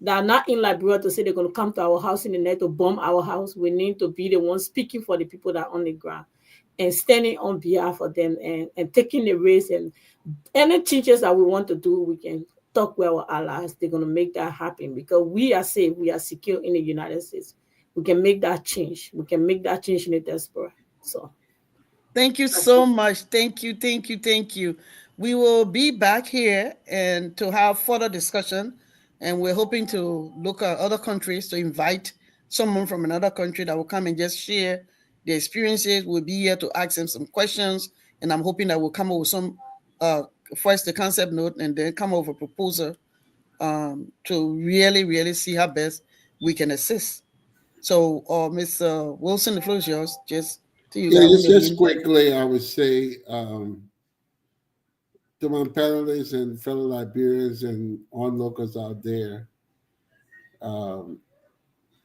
that are not in Liberia to say they're going to come to our house in the night to bomb our house. We need to be the ones speaking for the people that are on the ground and standing on behalf of them and taking the race, and any changes that we want to do, we can talk with our allies. They're going to make that happen because we are safe, we are secure in the United States. We can make that change. We can make that change in the diaspora. So Thank you so much. Thank you, thank you, thank you. We will be back here and to have further discussion. And we're hoping to look at other countries to invite someone from another country that will come and just share their experiences. We'll be here to ask them some questions. And I'm hoping that we'll come up with some uh first the concept note and then come up with a proposal to really, really see how best we can assist. So Mr. Wilson, the floor is yours. Just to you Yeah, that just window just again. quickly, I would say to my panelists and fellow Liberians and onlookers out there, um,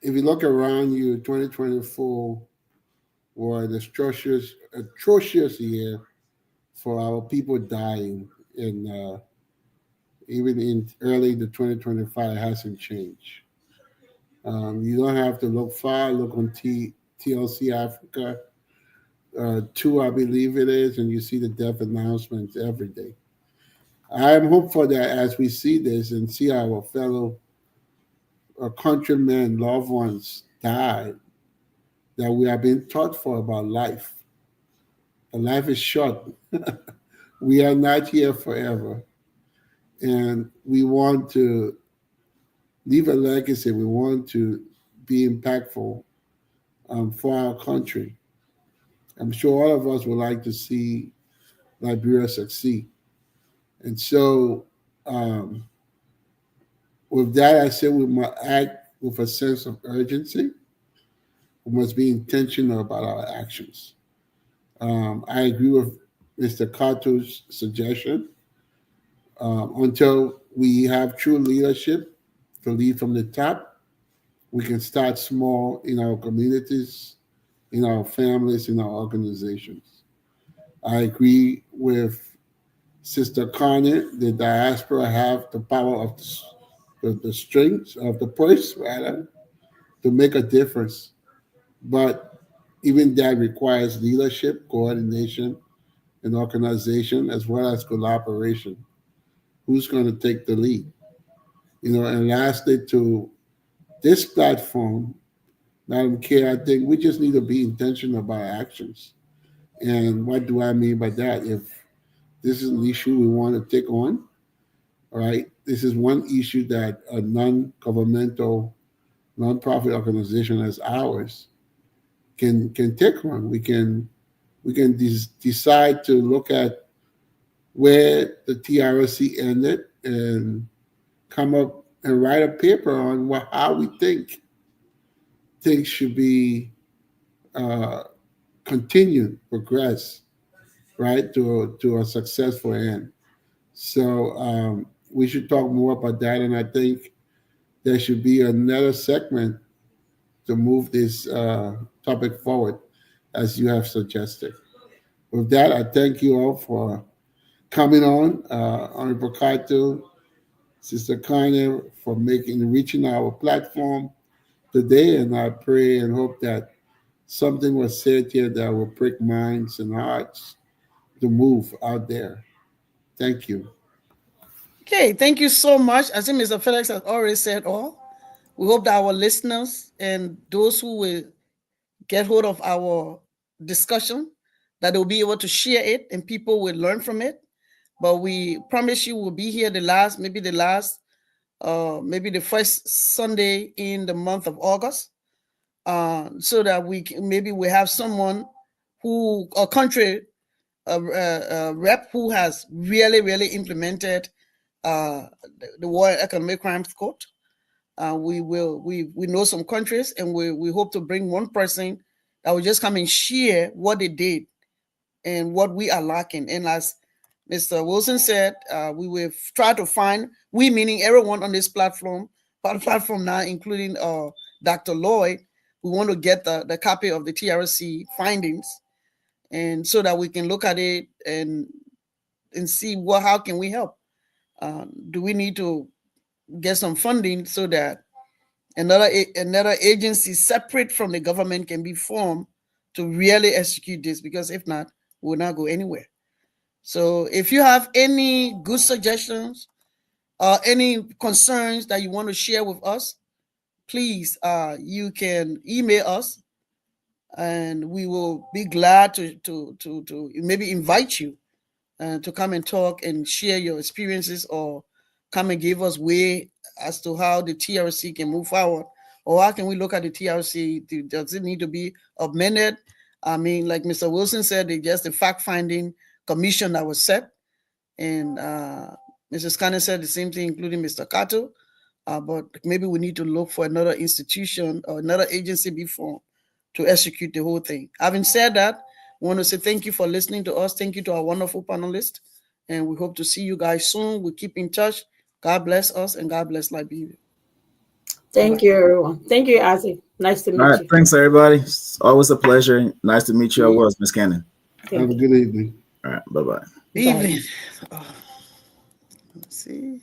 if you look around you, 2024 was an atrocious year for our people dying, and even in early the 2025 hasn't changed. You don't have to look far. Look on TLC Africa 2, I believe it is, and you see the death announcements every day. I am hopeful that as we see this and see our fellow countrymen, loved ones die, that we are being taught for about life. And life is short. We are not here forever. And we want to leave a legacy. We want to be impactful for our country. I'm sure all of us would like to see Liberia succeed. And so, with that, I said we must act with a sense of urgency. We must be intentional about our actions. I agree with Mr. Cato's suggestion. Until we have true leadership to lead from the top, we can start small in our communities, in our families, in our organizations. I agree with Sister Connie. The diaspora have the power of the strings of the purse, rather, to make a difference. But even that requires leadership, coordination, and organization, as well as collaboration. Who's going to take the lead? And lastly, to this platform, Madam Chair, I think we just need to be intentional about our actions. And what do I mean by that? If this is an issue we want to take on, all right, this is one issue that a non-governmental, non-profit organization as ours can take on. We can decide to look at where the TRC ended and come up and write a paper on how we think things should be uh, continued, progress, right, to a successful end. So we should talk more about that, and I think there should be another segment to move this topic forward, as you have suggested. With that, I thank you all for coming on, Honorable Kaito, Sister Kanye, for reaching our platform today, and I pray and hope that something was said here that will prick minds and hearts to move out there. Thank you. Okay, thank you so much. I think Mr. Felix has already said all. We hope that our listeners and those who will get hold of our discussion, that they'll be able to share it and people will learn from it. But we promise you we'll be here maybe the first Sunday in the month of August, so that maybe we have someone a country rep who has really implemented the World Economic Crimes Court. We know some countries, and we hope to bring one person that will just come and share what they did and what we are lacking. And as Mr. Wilson said, we will try to find, we meaning everyone on this platform now, including Dr. Lloyd, we want to get the copy of the TRC findings, and so that we can look at it and see how can we help. Do we need to get some funding so that another agency separate from the government can be formed to really execute this? Because if not, we will not go anywhere. So if you have any good suggestions or any concerns that you want to share with us, please, you can email us, and we will be glad to maybe invite you to come and talk and share your experiences, or come and give us way as to how the TRC can move forward, or how can we look at the TRC? Does it need to be amended? I mean, like Mr. Wilson said, it's just a fact-finding commission that was set, and Mrs. Kane said the same thing, including Mr. Kato. But maybe we need to look for another institution or another agency before to execute the whole thing. Having said that, I want to say thank you for listening to us. Thank you to our wonderful panelists. And we hope to see you guys soon. We keep in touch. God bless us and God bless Liberia. Thank you, everyone. Thank you, Isaac. Nice to All meet right. you. Thanks, everybody. It's always a pleasure. Nice to meet you. I was, Miss Cannon. Have a good evening. All right. Bye-bye. Evening. Oh, let's see.